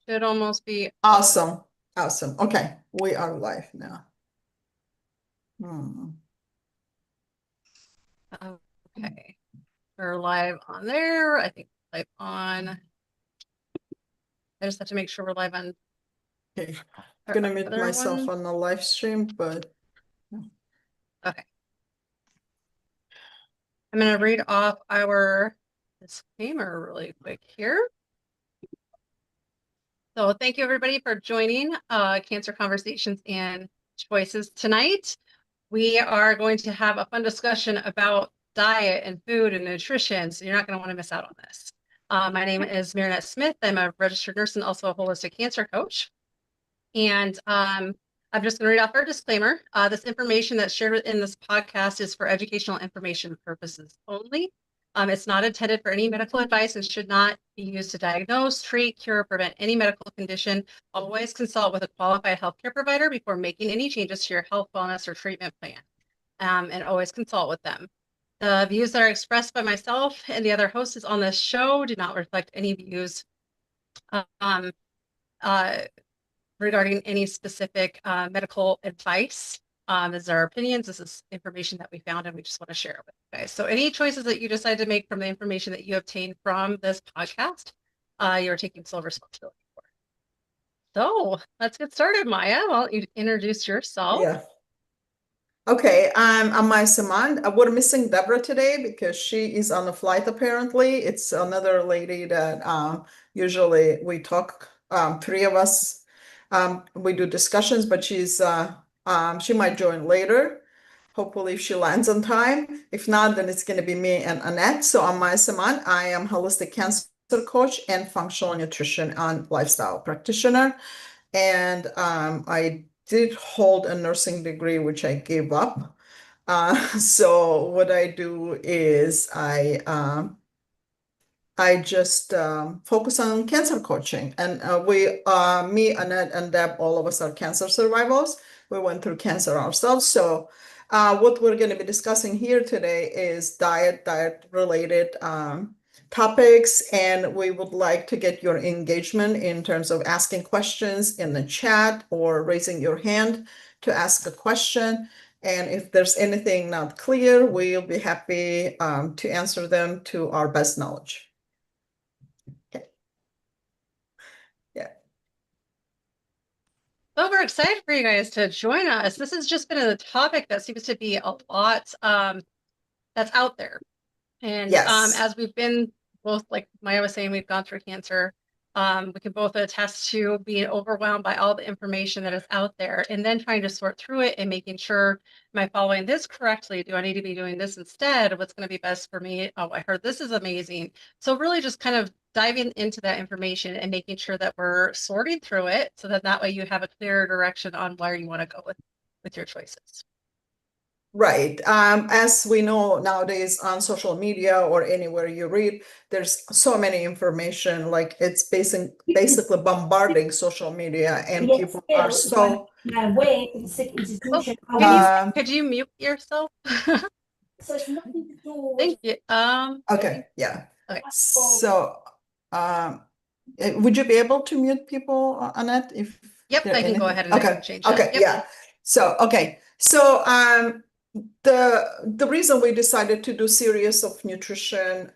should almost be Awesome. Awesome. Okay. We are live now. okay. We're live on there. I think live on. I just have to make sure we're live on. Okay. I'm gonna mute myself one. on the live stream, but okay. I'm gonna read off our disclaimer really quick here. So thank you everybody for joining Cancer Conversations and Choices tonight. We are going to have a fun discussion about diet and food and nutrition, so you're not going to want to miss out on this. My name is Marinette Smith. I'm a registered nurse and also a holistic cancer coach. And I'm just going to read off our disclaimer. This information that's shared in this podcast is for educational information purposes only. It's not intended for any medical advice and should not be used to diagnose, treat, cure, or prevent any medical condition. Always consult with a qualified healthcare provider before making any changes to your health, wellness, or treatment plan. And always consult with them. The views that are expressed by myself and the other hosts on this show do not reflect any views regarding any specific medical advice. This is our opinions. This is information that we found and we just want to share it with you guys. So any choices that you decide to make from the information that you obtain from this podcast, you're taking full responsibility for. So let's get started, Maya. Well, you introduce yourself. yeah. Okay, I'm Maya Saman. We're missing Deborah today because she is on a flight apparently. It's another lady that usually we talk, three of us. We do discussions, but she might join later. Hopefully if she lands on time. If not, then it's going to be me and Annette. So I'm Maya Saman. I am holistic cancer coach and functional nutrition and lifestyle practitioner. And I did hold a nursing degree, which I gave up. So what I do is I just focus on cancer coaching. And me, Annette, and Deb, all of us are cancer survivors. We went through cancer ourselves. So what we're going to be discussing here today is diet-related topics, and we would like to get your engagement in terms of asking questions in the chat or raising your hand to ask a question. And if there's anything not clear, we'll be happy to answer them to our best knowledge. So we're excited for you guys to join us. This has just been a topic that seems to be a lot that's out there. And yes. As we've been both, like Maya was saying, we've gone through cancer. We can both attest to being overwhelmed by all the information that is out there and then trying to sort through it and making sure, am I following this correctly? Do I need to be doing this instead? What's going to be best for me? Oh, I heard this is amazing. So really just kind of diving into that information and making sure that we're sorting through it so that way you have a clearer direction on where you want to go with your choices. Right. As we know nowadays on social media or anywhere you read, there's so many information, like it's basically bombarding social media, and people are so. Could you mute yourself? So it's nothing to do with. Thank you. Okay, yeah. Okay. So, would you be able to mute people, Annette? Yep, I can go ahead and change that. Okay, yep. Yeah. So, the reason we decided to do series of nutrition,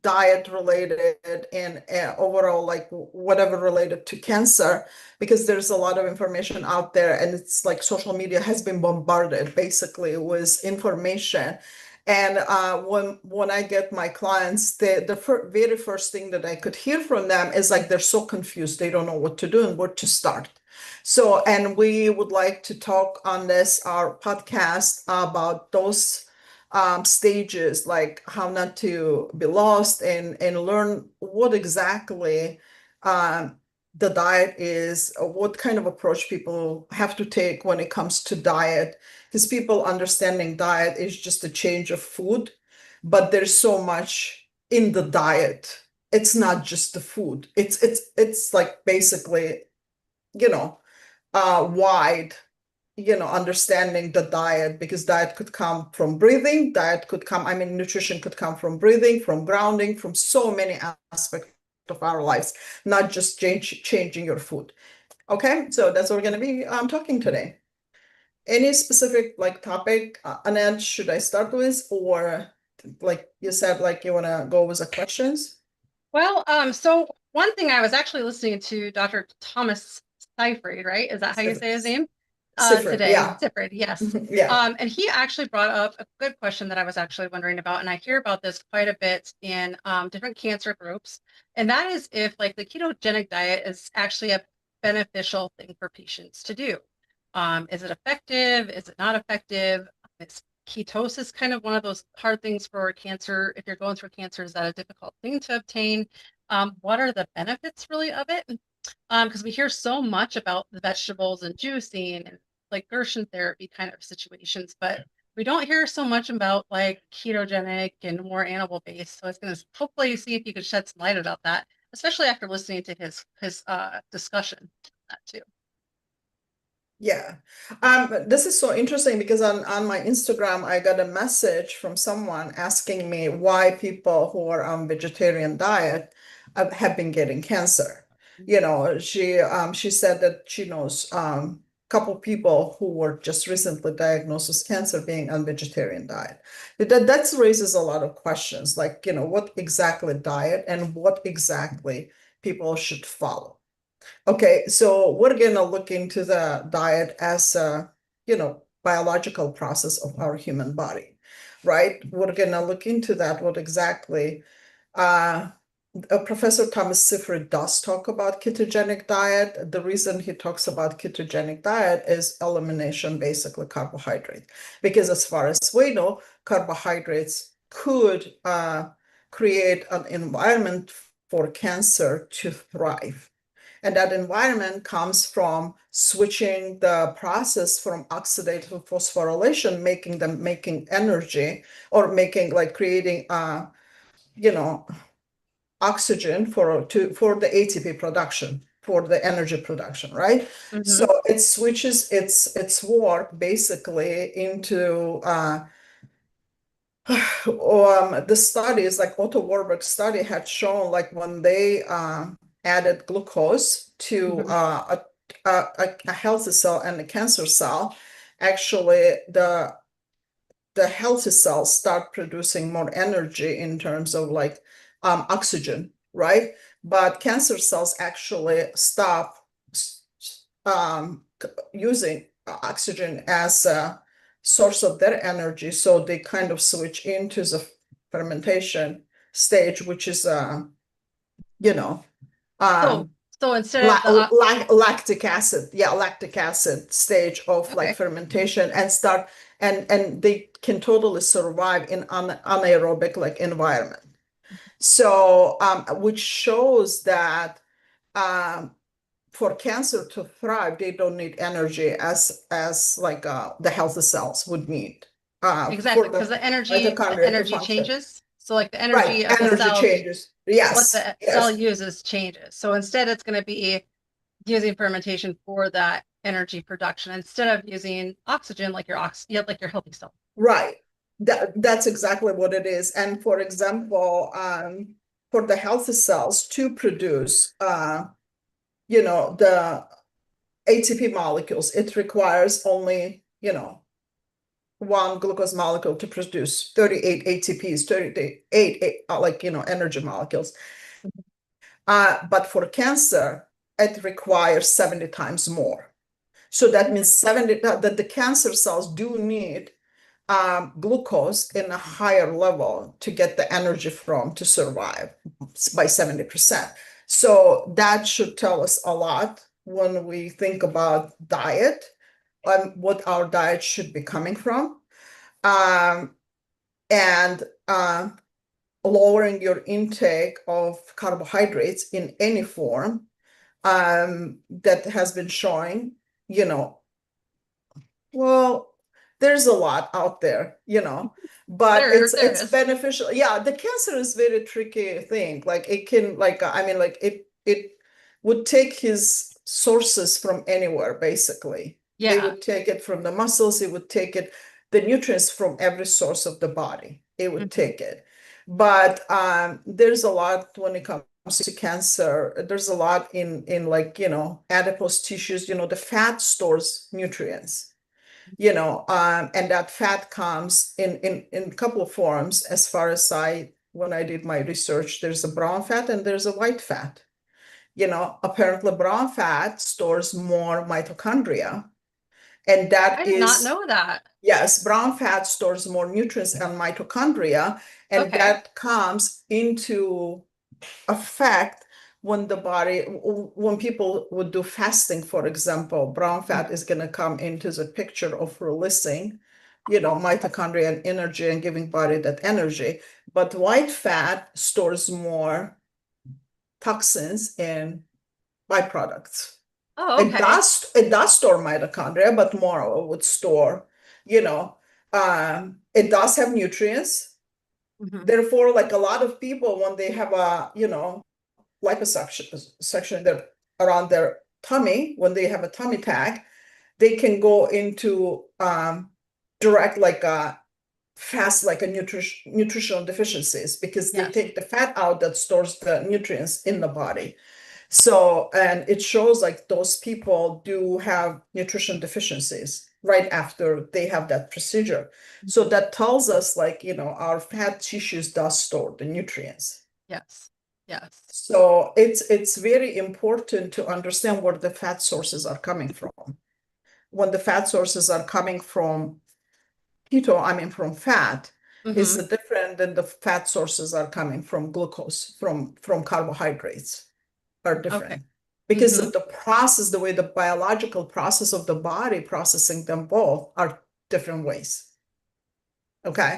diet related and overall, like whatever related to cancer, because there's a lot of information out there, and it's like social media has been bombarded basically with information. And when I get my clients, the very first thing that I could hear from them is like they're so confused, they don't know what to do and where to start. So, and we would like to talk on our podcast about those stages, like how not to be lost and learn what exactly the diet is, what kind of approach people have to take when it comes to diet. Because people understanding diet is just a change of food, but there's so much in the diet. It's not just the food. It's like basically, wide, understanding the diet, because diet could come from breathing, nutrition could come from breathing, from grounding, from so many aspects of our lives, not just changing your food. Okay, so that's what we're gonna be talking today. Any specific like topic, Annette, should I start with, or like you said, like you wanna go with the questions? Well, so one thing I was actually listening to Dr. Thomas Seyfried, right? Is that how you say his name? Sifrid, Today. yeah. Seyfried, yes. Yeah, And he actually brought up a good question that I was actually wondering about, and I hear about this quite a bit in different cancer groups, and that is if like the ketogenic diet is actually a beneficial thing for patients to do. Is it effective? Is it not effective? Is ketosis kind of one of those hard things for cancer? If you're going through cancer, is that a difficult thing to obtain? What are the benefits really of it? Because we hear so much about the vegetables and juicing and like Gerson therapy kind of situations, but we don't hear so much about like ketogenic and more animal based. So I was going to hopefully see if you could shed some light about that, especially after listening to his discussion on that too. yeah. This is so interesting because on my Instagram, I got a message from someone asking me why people who are on vegetarian diet have been getting cancer. You know, she said that she knows couple people who were just recently diagnosed with cancer being on vegetarian diet. That raises a lot of questions, like, you know, what exactly diet and what exactly people should follow. Okay, so we're gonna look into the diet as a, you know, biological process of our human body, right? We're gonna look into that, what exactly Professor Thomas Seyfried does talk about ketogenic diet. The reason he talks about ketogenic diet is elimination, basically carbohydrate, because as far as we know, carbohydrates could create an environment for cancer to thrive. And that environment comes from switching the process from oxidative phosphorylation, making energy, or making like creating you know, oxygen for the ATP production, for the energy production, right? So it switches its work basically into the studies, like Otto Warburg's study had shown, like when they added glucose to a healthy cell and a cancer cell, actually the healthy cells start producing more energy in terms of like oxygen, right? But cancer cells actually stop using oxygen as a source of their energy, so they kind of switch into the fermentation stage, which is you know So instead of the lactic acid stage of like fermentation, and start and they can totally survive in anaerobic like environment. So which shows that for cancer to thrive, they don't need energy as like the healthy cells would need. Exactly, because the energy changes. So like the energy Right, of the energy cell, changes. what Yes, the yes. cell uses changes. So instead it's going to be using fermentation for that energy production instead of using oxygen like your like your healthy cell. Right. That's exactly what it is. And for example, for the healthy cells to produce you know, the ATP molecules, it requires only, you know, one glucose molecule to produce 38 ATPs, 38 like, you know, energy molecules. But for cancer, it requires 70 times more. So that means that the cancer cells do need glucose in a higher level to get the energy from to survive by 70%. So that should tell us a lot when we think about diet and what our diet should be coming from. And lowering your intake of carbohydrates in any form that has been showing, you know, well, there's a lot out there, you know, but it's beneficial. Yeah, the cancer is very tricky thing. Like it can, like, I mean, like it would take his sources from anywhere, basically. Yeah. It would take it from the muscles, it would take it, the nutrients from every source of the body. It would take it. But there's a lot when it comes to cancer, there's a lot in like, adipose tissues, the fat stores nutrients, and that fat comes in a couple of forms. As far as when I did my research, there's a brown fat and there's a white fat. Apparently brown fat stores more mitochondria, and that I did not is, know that. yes, brown fat stores more nutrients and mitochondria, and Okay. that comes into effect when when people would do fasting, for example. Brown fat is going to come into the picture of releasing, mitochondria and energy and giving body that energy. But white fat stores more toxins and byproducts. Oh, okay. It does store mitochondria, but more would store, it does have nutrients. Mhm. Therefore, like a lot of people, when they have a, liposuction section that around their tummy, when they have a tummy pack, they can go into direct like a fast like a nutritional deficiencies, because they Yes. take the fat out that stores the nutrients in the body. So, and it shows like those people do have nutrition deficiencies right after they have that procedure. So that tells us like, our fat tissues does store the nutrients. Yes. Yes. So it's very important to understand where the fat sources are coming from. When the fat sources are coming from keto, I mean from fat, is Mhm. different than the fat sources are coming from glucose, from carbohydrates are different. Okay. Because Mhm. of the process, the way the biological process of the body processing them both are different ways. Okay.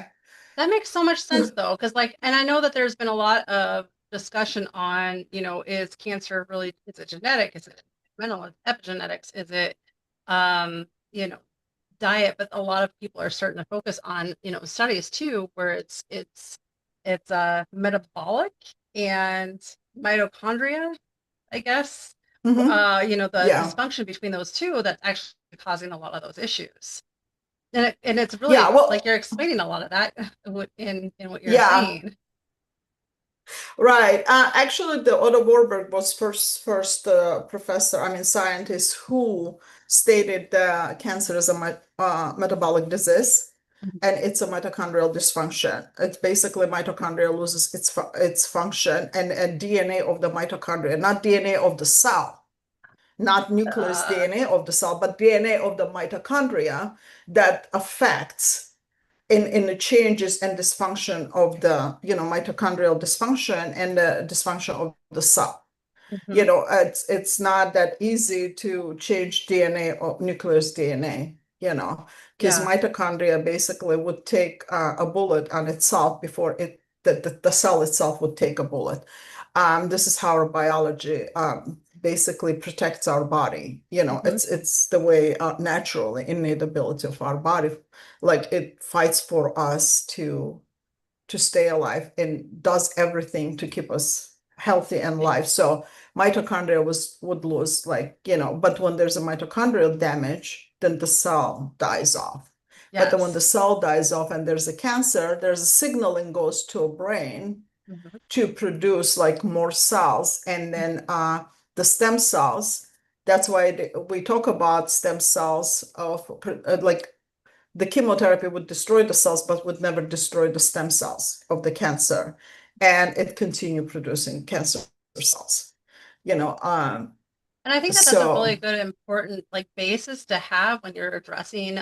That makes so much sense though, because and I know that there's been a lot of discussion on, is cancer really, is it genetic? Is it mental? Is it epigenetics? Is it, um, you know, diet? But a lot of people are starting to focus on, studies too, where it's metabolic and mitochondria, I guess. The Yeah. dysfunction between those two that's actually causing a lot of those issues. And it's really Yeah. Well, like you're explaining a lot of that in what you're yeah. saying. Right. Actually, the Otto Warburg was first professor, I mean, scientist who stated that cancer is a metabolic disease, Mhm. and it's a mitochondrial dysfunction. It's basically mitochondria loses its function, and DNA of the mitochondria, not DNA of the cell, not nucleus Uh, DNA of the cell, but DNA of the mitochondria that affects in the changes and dysfunction of the mitochondrial dysfunction and the dysfunction of the cell. mhm. It's not that easy to change DNA or nucleus DNA, because Yeah. mitochondria basically would take a bullet on itself before the cell itself would take a bullet. This is how our biology basically protects our body. Mhm. It's the way naturally innate ability of our body, like it fights for us to stay alive and does everything to keep us healthy and alive. So mitochondria would lose, like, but when there's a mitochondrial damage, then the cell dies off. But then when the Yes. cell dies off and there's a cancer, there's a signaling goes to a brain Mhm. to produce like more cells, and then the stem cells. That's why we talk about stem cells of like the chemotherapy would destroy the cells, but would never destroy the stem cells of the cancer, and it continue producing cancer cells. You know, um, And I think that that's a really so good, important basis to have when you're addressing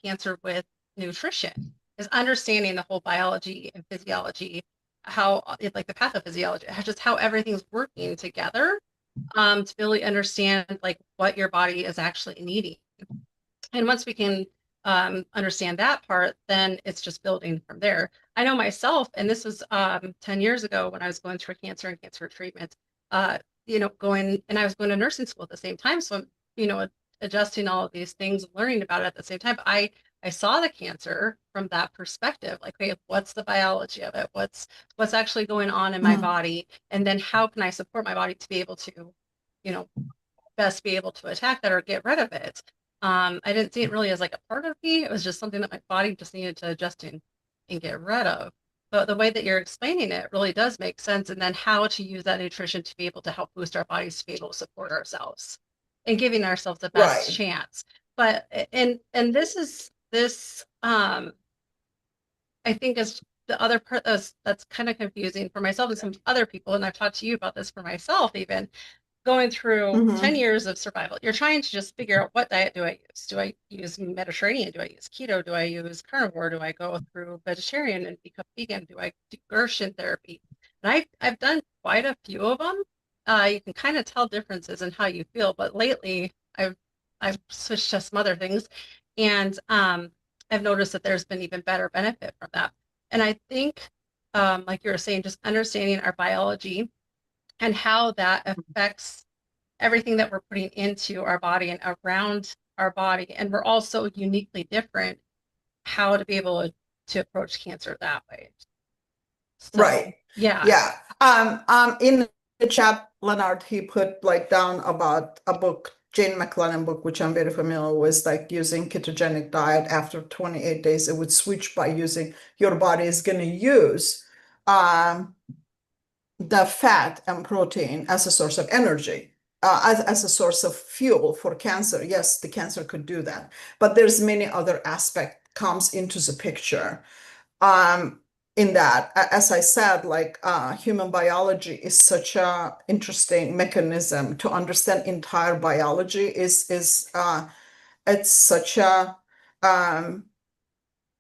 cancer with nutrition, is understanding the whole biology and physiology, how it's like the pathophysiology, just how everything's working together to really understand what your body is actually needing. And once we can understand that part, then it's just building from there. I know myself, and this was 10 years ago when I was going through cancer and cancer treatment, and I was going to nursing school at the same time. So I'm, adjusting all of these things, learning about it at the same time. But I saw the cancer from that perspective, like, okay, what's the biology of it? What's actually going on in my mhm. body? And then how can I support my body to be able to, you know, best be able to attack that or get rid of it. I didn't see it really as like a part of me. It was just something that my body just needed to adjust in and get rid of. but the way that you're explaining it really does make sense. And then how to use that nutrition to be able to help boost our bodies to be able to support ourselves and giving ourselves the best Right. chance. But and this I think is the other part that's kind of confusing for myself and some other people, and I've talked to you about this for myself even going through 10 Mhm. years of survival. You're trying to just figure out what diet do I use? Do I use Mediterranean? Do I use keto? Do I use carnivore? Do I go through vegetarian and become vegan? Do I do Gerson therapy? And I've done quite a few of them. You can kind of tell differences in how you feel, but lately I've switched to some other things, and I've noticed that there's been even better benefit from that. And I think, like you were saying, just understanding our biology and how that affects everything that we're putting into our body and around our body. And we're also uniquely different, how to be able to approach cancer that way. So, Right. yeah. Yeah. In the chat, Leonard, he put like down about a book, Jane McLennan book, which I'm very familiar with, like using ketogenic diet after 28 days, it would switch by using your body is going to use the fat and protein as a source of energy, as a source of fuel for cancer. Yes, the cancer could do that, but there's many other aspect comes into the picture. In that, as I said, like human biology is such a interesting mechanism to understand. Entire biology is it's such a um,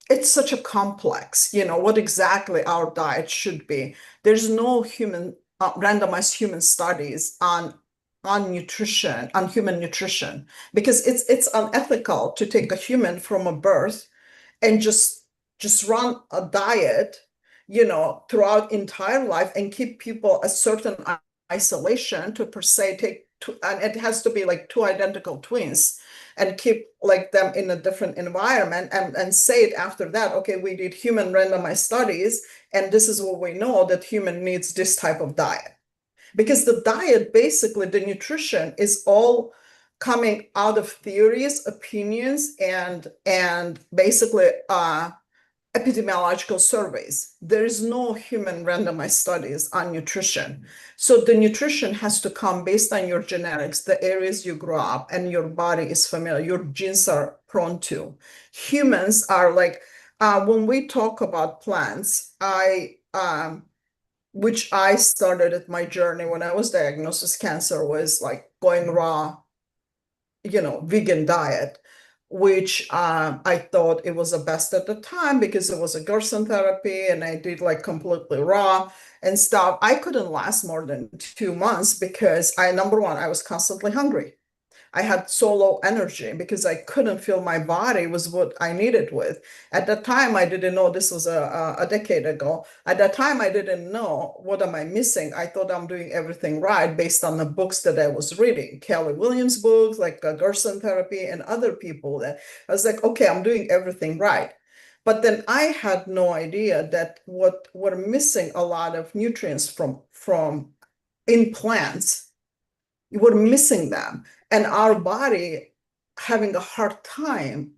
it's such a complex, what exactly our diet should be. There's no randomized human studies on nutrition, on human nutrition, because it's unethical to take a human from a birth and just run a diet, throughout entire life and keep people a certain isolation to per se take two, and it has to be like two identical twins and keep like them in a different environment and say it after that, okay, we did human randomized studies and this is what we know that human needs this type of diet. Because the diet, basically the nutrition is all coming out of theories, opinions, and basically epidemiological surveys. There is no human randomized studies on nutrition. So the nutrition has to come based on your genetics, the areas you grew up and your body is familiar, your genes are prone to. Humans are like, when we talk about plants, which I started at my journey when I was diagnosed with cancer, was like going raw, vegan diet, which I thought it was the best at the time because it was a Gerson therapy and I did like completely raw and stuff. I couldn't last more than 2 months because number one, I was constantly hungry. I had so low energy because I couldn't feel my body was what I needed with. At that time, I didn't know. This was a decade ago. At that time, I didn't know what am I missing. I thought I'm doing everything right based on the books that I was reading, Kelly Williams books, like Gerson therapy and other people. That I was like, okay, I'm doing everything right. But then I had no idea that what we're missing a lot of nutrients from in plants, we're missing them, and our body having a hard time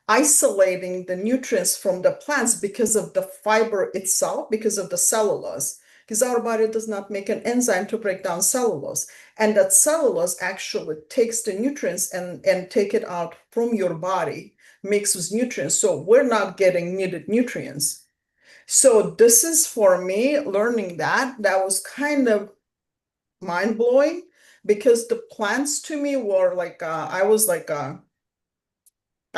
isolating the nutrients from the plants because of the fiber itself, because of the cellulose, because our body does not make an enzyme to break down cellulose, and that cellulose actually takes the nutrients and take it out from your body, mixed with nutrients, so we're not getting needed nutrients. So this is, for me, learning that was kind of mind-blowing, because the plants to me were like I was like I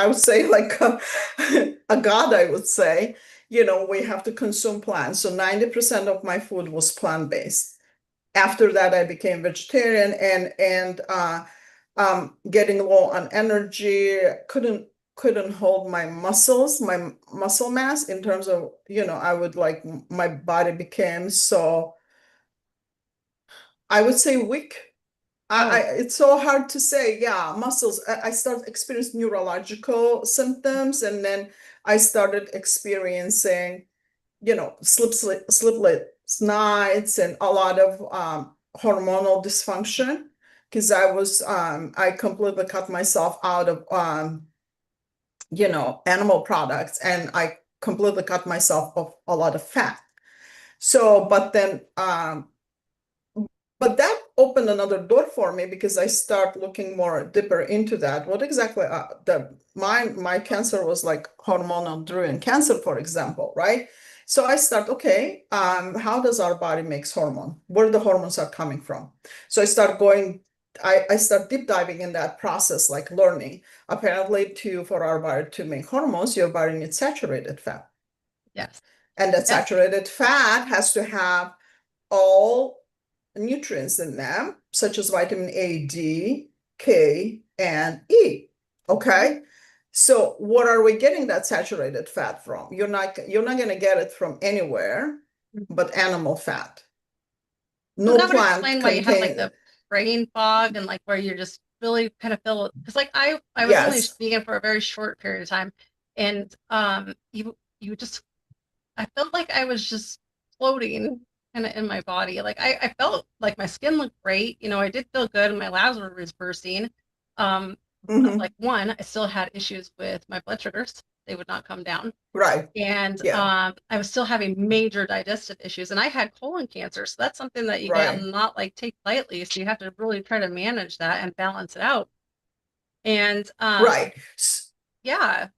would say like a god, I would say. We have to consume plants, so 90% of my food was plant-based. After that I became vegetarian and getting low on energy, couldn't hold my muscles, my muscle mass, in terms of, I would like, my body became so, I would say, weak. It's so hard to say. Yeah, muscles. I started experiencing neurological symptoms, and then I started experiencing, sleepless nights and a lot of hormonal dysfunction, because I completely cut myself out of animal products, and I completely cut myself off a lot of fat. So, but then, but that opened another door for me because I start looking more deeper into that. What exactly my cancer was like hormonal driven cancer, for example, right? So I start, okay, how does our body makes hormone? Where the hormones are coming from? So I start going, I start deep diving in that process, like learning. Apparently, for our body to make hormones, your body needs saturated fat. Yes. And that Yeah. saturated fat has to have all nutrients in them, such as vitamin A, D, K, and E. Okay. So what are we getting that saturated fat from? You're not going to get it from anywhere but animal fat. So No that would plant explain why you have like contain. the brain fog and like where you're just really kind of feel because like I was only Yes. vegan for a very short period of time, and you just I felt like I was just floating kind of in my body. Like I felt like my skin looked great. You know, I did feel good and my labs were bursting. But Mhm. like one, I still had issues with my blood sugars. They would not come down. Right. And Yeah. I was still having major digestive issues. And I had colon cancer. So that's something that you Right. cannot like take lightly. So you have to really try to manage that and balance it out. And Right. yeah.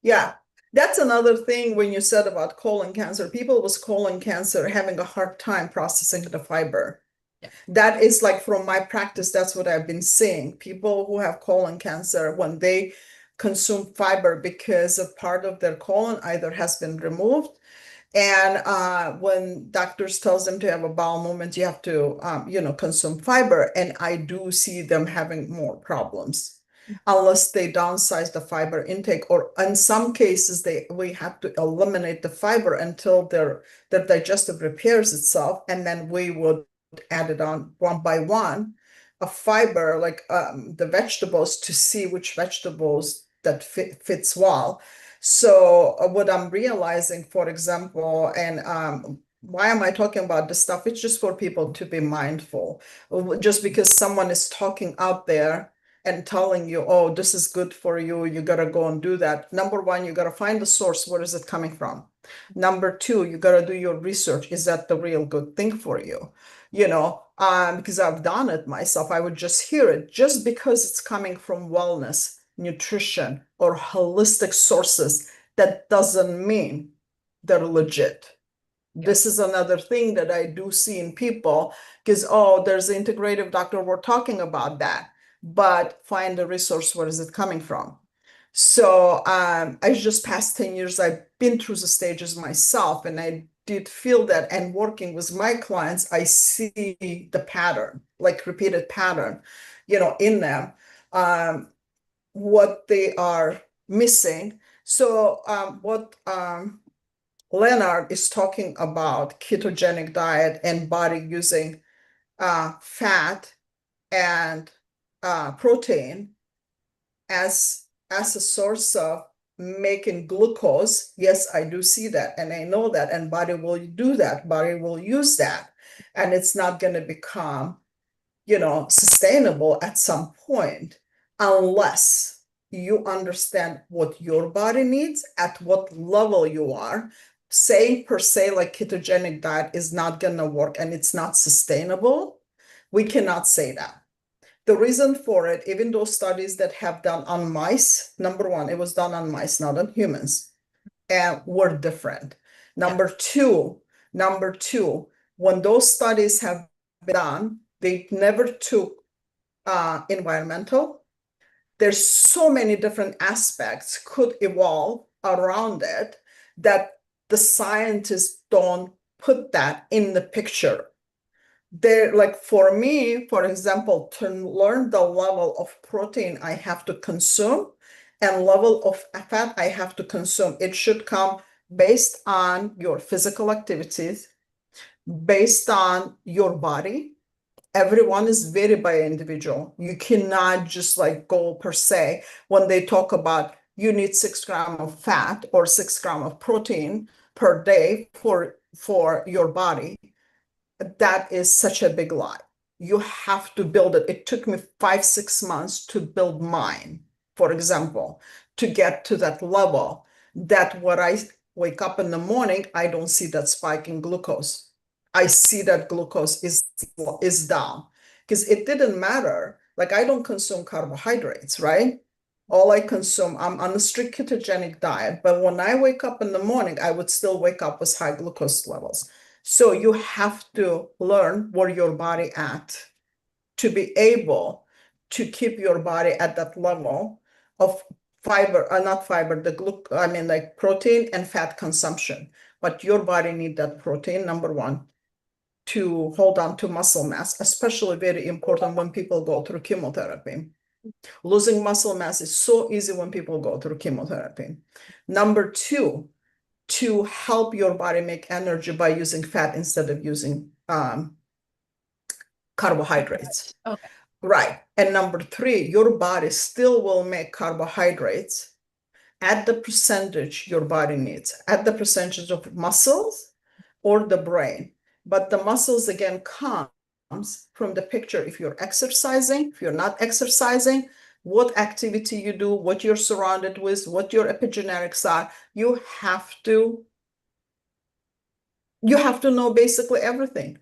Yeah. That's another thing when you said about colon cancer. People with colon cancer having a hard time processing the fiber. Yeah. That is like from my practice, that's what I've been seeing. People who have colon cancer, when they consume fiber because a part of their colon either has been removed, and when doctors tells them to have a bowel movement, you have to, consume fiber. And I do see them having more problems unless they downsize the fiber intake, or in some cases, we have to eliminate the fiber until their digestive repairs itself, and then we would add it on one by one, a fiber like the vegetables, to see which vegetables that fits well. So what I'm realizing, for example, and why am I talking about this stuff? It's just for people to be mindful. Just because someone is talking out there and telling you, oh, this is good for you, you gotta go and do that. Number one, you gotta find the source. Where is it coming from? Number two, you gotta do your research. Is that the real good thing for you? Because I've done it myself. I would just hear it. Just because it's coming from wellness, nutrition, or holistic sources, that doesn't mean they're legit. This is another thing that I do see in people, because, oh, there's the integrative doctor, we're talking about that, but find the resource, where is it coming from? So I just past 10 years, I've been through the stages myself, and I did feel that, and working with my clients, I see the pattern, like repeated pattern, in them, what they are missing. So what Leonard is talking about, ketogenic diet and body using fat and protein as a source of making glucose. Yes, I do see that, and I know that, and body will do that. Body will use that, and it's not going to become, sustainable at some point unless you understand what your body needs, at what level you are. Saying per se like ketogenic diet is not going to work and it's not sustainable, we cannot say that. The reason for it, even those studies that have done on mice, number one, it was done on mice, not on humans, and were different. Number two, when those studies have been done, they never took environmental. There's so many different aspects could evolve around it that the scientists don't put that in the picture. They're like, for me, for example, to learn the level of protein I have to consume and level of fat I have to consume, it should come based on your physical activities, based on your body. Everyone is very by individual. You cannot just like go per se when they talk about you need 6 grams of fat or 6 grams of protein per day for your body. That is such a big lie. You have to build it. It took me 5-6 months to build mine, for example, to get to that level. That what I wake up in the morning, I don't see that spike in glucose. I see that glucose is down because it didn't matter. Like I don't consume carbohydrates, right? All I consume, I'm on a strict ketogenic diet, but when I wake up in the morning, I would still wake up with high glucose levels. So you have to learn where your body at to be able to keep your body at that level of fiber, not fiber, like protein and fat consumption. But your body need that protein, number one, to hold on to muscle mass, especially very important when people go through chemotherapy. Losing muscle mass is so easy when people go through chemotherapy. Number two, to help your body make energy by using fat instead of using carbohydrates. Okay. Right. And number three, your body still will make carbohydrates at the percentage your body needs, at the percentage of muscles or the brain. But the muscles again comes from the picture. If you're exercising, if you're not exercising, what activity you do, what you're surrounded with, what your epigenetics are, you have to know basically everything.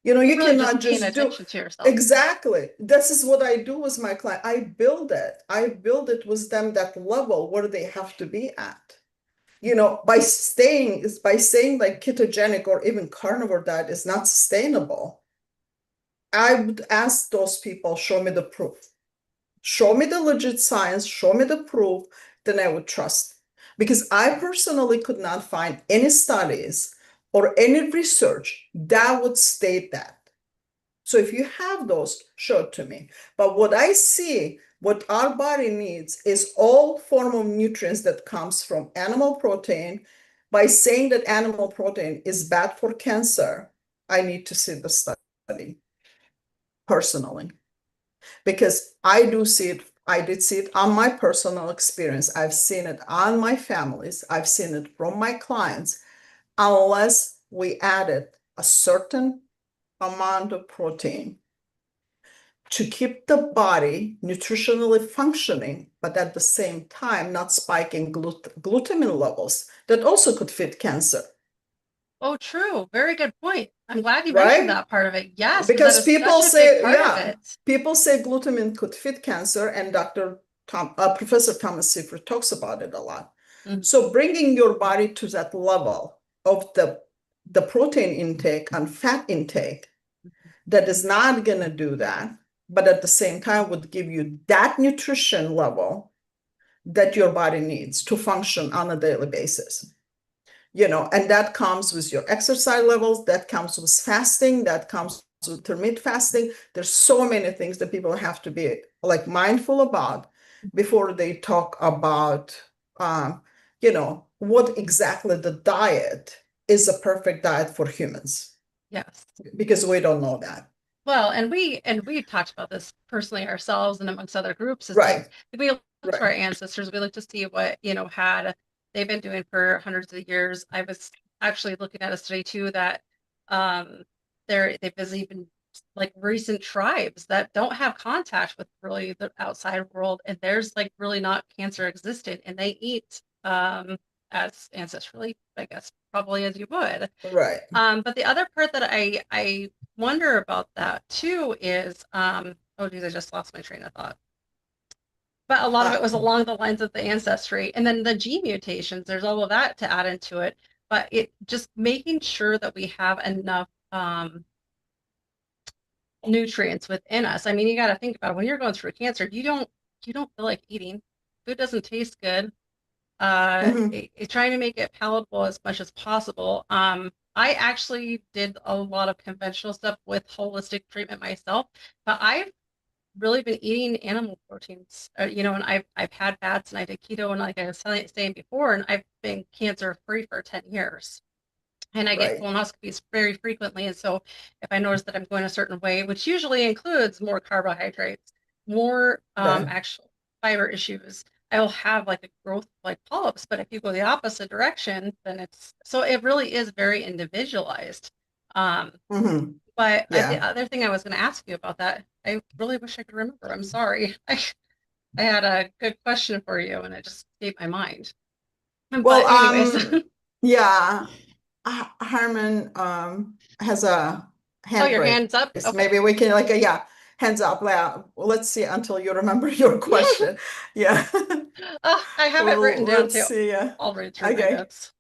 You Really cannot paying just do attention to yourself. exactly. This is what I do with my client. I build it with them that level where they have to be at. By saying like ketogenic or even carnivore diet is not sustainable. I would ask those people, show me the proof. Show me the legit science, show me the proof, then I would trust. Because I personally could not find any studies or any research that would state that. So if you have those, show it to me. But what I see, what our body needs is all form of nutrients that comes from animal protein. By saying that animal protein is bad for cancer, I need to see the study personally. Because I do see it, I did see it on my personal experience. I've seen it on my families. I've seen it from my clients. Unless we added a certain amount of protein to keep the body nutritionally functioning, but at the same time not spiking glutamine levels that also could fit cancer. Oh, true. Very good point. I'm glad you Right? mentioned that part of it. Yes, Because that is people such a big say, part of yeah, it. people say glutamine could fit cancer, and Professor Thomas Seyfried talks about it a lot. Mhm. So bringing your body to that level of the protein intake and fat intake that is not going to do that, but at the same time would give you that nutrition level that your body needs to function on a daily basis. And that comes with your exercise levels, that comes with fasting, that comes with intermittent fasting. There's so many things that people have to be like mindful about before they talk about, what exactly the diet is a perfect diet for humans, Yes. because we don't know that. Well, and we talked about this personally ourselves and amongst other groups. It's Right. like we look Right. to our ancestors, we look to see what, had they've been doing for hundreds of years. I was actually looking at a study too that they've even like recent tribes that don't have contact with really the outside world, and there's like really not cancer existent, and they eat as ancestrally, I guess, probably as you would. Right. But the other part that I wonder about that too is oh geez, I just lost my train of thought. But a lot of it was along the lines of the ancestry, and then the gene mutations, there's all of that to add into it. But it just making sure that we have enough nutrients within us. I mean, you got to think about it. When you're going through cancer, you don't feel like eating. Food doesn't taste good. Trying to make it palatable as much as possible. I actually did a lot of conventional stuff with holistic treatment myself, but I've really been eating animal proteins, and I've had fats, and I did keto, and like I was saying before, and I've been cancer free for 10 years. And I get colonoscopies very frequently. And so if I notice that I'm going a certain way, which usually includes more carbohydrates, more actual fiber issues, I will have like a growth like polyps. But if you go the opposite direction, then so it really is very individualized. But the other thing I was going to ask you about that, I really wish I could remember. I'm sorry. I had a good question for you and it just escaped my mind. Well, But anyways, yeah, Herman has a oh, hand your raised. hand's up. Okay. Maybe we can like yeah, hands up. Yeah, let's see until you remember your question. Yeah. Oh, I have it Well, written down let's too. see. I'll read through my Okay. notes.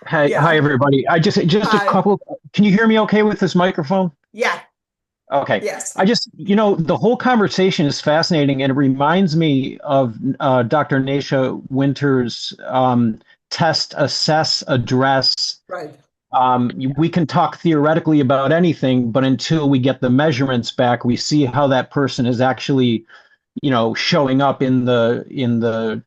Hi, Yeah. everybody. Just a Hi. couple. Can you hear me okay with this microphone? Yeah. Okay. Yes. The whole conversation is fascinating, and it reminds me of Dr. Nasha Winter's test, assess, address. Right. We can talk theoretically about anything, but until we get the measurements back, we see how that person is actually, showing up in the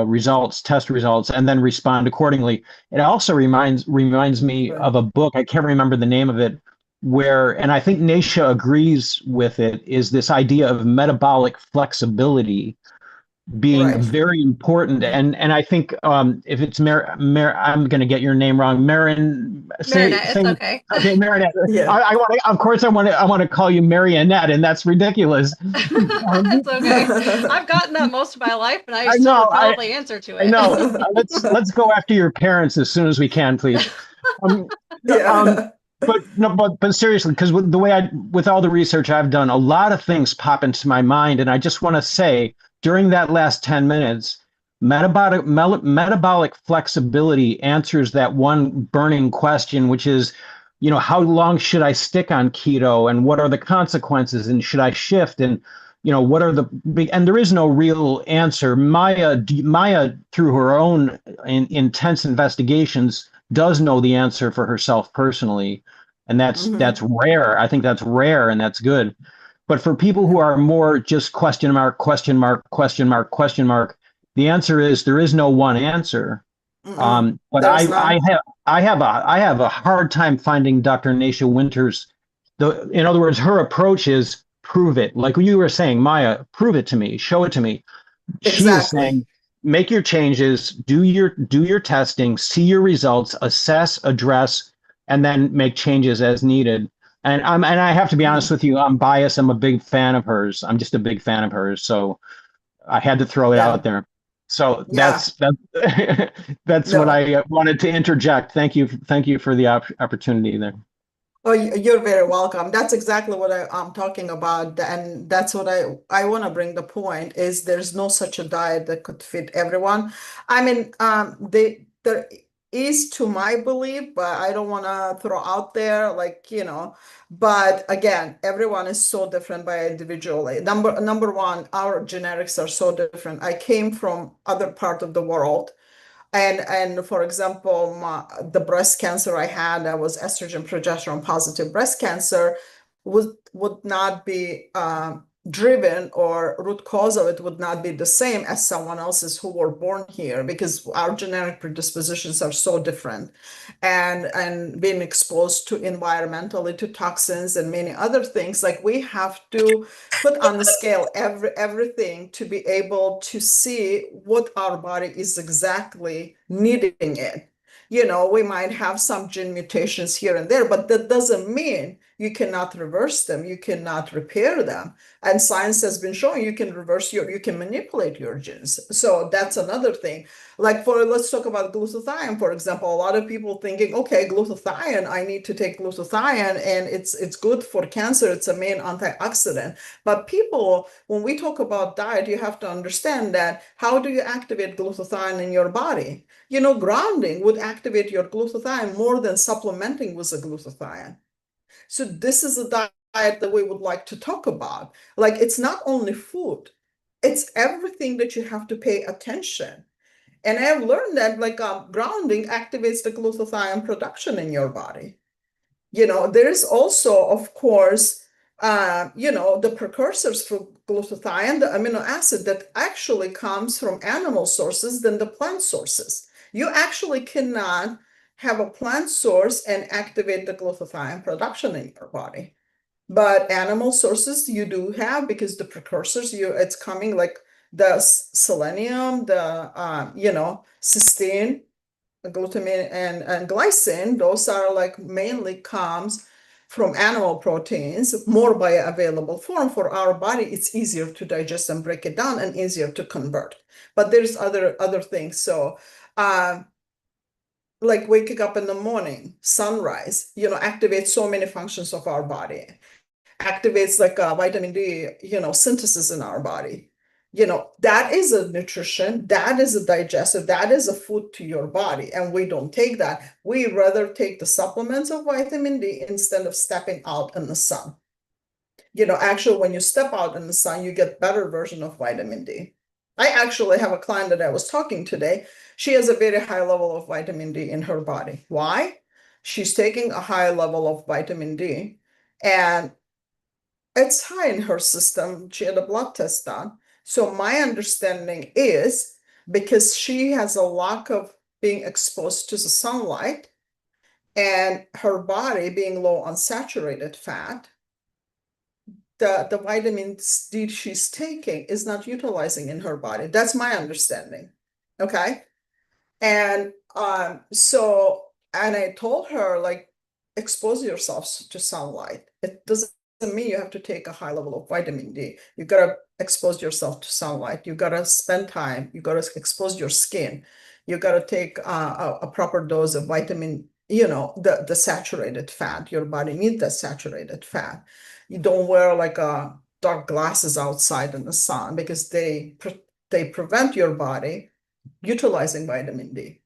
results, test results, and then respond accordingly. It also reminds me Right. of a book. I can't remember the name of it, where, and I think Nasha agrees with it, is this idea of metabolic flexibility being Right. very important. And I think if it's I'm going to get your name wrong. Marinette, it's okay. Okay, Marinette. Yeah. I want to, of course, I want to call you Marionette, and that's ridiculous. It's okay. I've gotten that most of my life, and I I still know, would probably answer to I it. know. Let's go after your parents as soon as we can, please. Yeah. But no, but seriously, because with all the research I've done, a lot of things pop into my mind, and I just want to say during that last 10 minutes, metabolic flexibility answers that one burning question, which is, how long should I stick on keto, and what are the consequences, and should I shift, and what are the big, and there is no real answer. Maya, through her own intense investigations, does know the answer for herself personally. And that's rare. I think that's rare, and that's good. But for people who are more just question mark, question mark, question mark, question mark, the answer is there is no one answer. But There's I have a hard time finding Dr. Nasha Winters. In other words, her approach is prove it. Like you were saying, Maya, prove it to me, show it to me. She is Exactly. saying, make your changes, do your testing, see your results, assess, address, and then make changes as needed. And I have to be honest with you, I'm biased. I'm a big fan of hers. I'm just a big fan of hers. So I had to throw it Yeah. out there. So Yeah. that's what No. I wanted to interject. Thank you for the opportunity there. Oh, you're very welcome. That's exactly what I'm talking about. And that's what I want to bring the point is there's no such a diet that could fit everyone. I mean, there is, to my belief, but I don't want to throw out there but again, everyone is so different by individually. Number one, our genetics are so different. I came from other part of the world. And for example, the breast cancer I had, that was estrogen progesterone positive breast cancer, would not be driven, or root cause of it would not be the same as someone else's who were born here, because our genetic predispositions are so different, and being exposed to environmentally to toxins and many other things. Like, we have to put on the scale everything to be able to see what our body is exactly needing it. We might have some gene mutations here and there, but that doesn't mean you cannot reverse them, you cannot repair them. And science has been showing you can manipulate your genes. So that's another thing. Like, let's talk about glutathione, for example. A lot of people thinking, okay, glutathione, I need to take glutathione, and it's good for cancer, it's a main antioxidant. But people, when we talk about diet, you have to understand that how do you activate glutathione in your body? Grounding would activate your glutathione more than supplementing with a glutathione. So this is a diet that we would like to talk about. Like, it's not only food, it's everything that you have to pay attention. And I've learned that grounding activates the glutathione production in your body. There is also, of course, the precursors for glutathione, the amino acid that actually comes from animal sources than the plant sources. You actually cannot have a plant source and activate the glutathione production in your body. But animal sources you do have, because the precursors, it's coming like the selenium, the cysteine, glutamine, and glycine. Those are mainly comes from animal proteins, more bioavailable form. For our body, it's easier to digest and break it down and easier to convert. But there's other things. So like waking up in the morning, sunrise, activates so many functions of our body, activates like vitamin D, synthesis in our body. That is a nutrition, that is a digestive, that is a food to your body. And we don't take that. We rather take the supplements of vitamin D instead of stepping out in the sun. Actually, when you step out in the sun, you get better version of vitamin D. I actually have a client that I was talking today. She has a very high level of vitamin D in her body. Why? She's taking a high level of vitamin D and it's high in her system. She had a blood test done. So my understanding is because she has a lack of being exposed to the sunlight and her body being low on saturated fat, the vitamin D she's taking is not utilizing in her body. That's my understanding. Okay. And and I told her, like, expose yourself to sunlight. It doesn't mean you have to take a high level of vitamin D. You gotta expose yourself to sunlight. You gotta spend time. You gotta expose your skin. You gotta take a proper dose of vitamin, the saturated fat. Your body needs that saturated fat. You don't wear like dark glasses outside in the sun because they prevent your body utilizing vitamin D.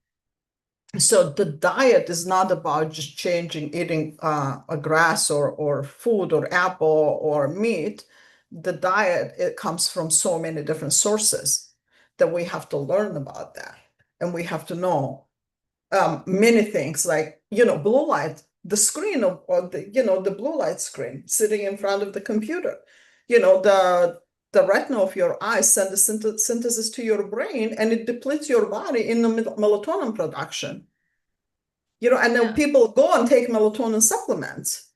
So the diet is not about just changing, eating a grass or food or apple or meat. The diet, it comes from so many different sources that we have to learn about that. And we have to know many things like, blue light, the screen of the blue light screen sitting in front of the computer, the retina of your eyes send the synthesis to your brain and it depletes your body in the melatonin production. And then people go and take melatonin supplements.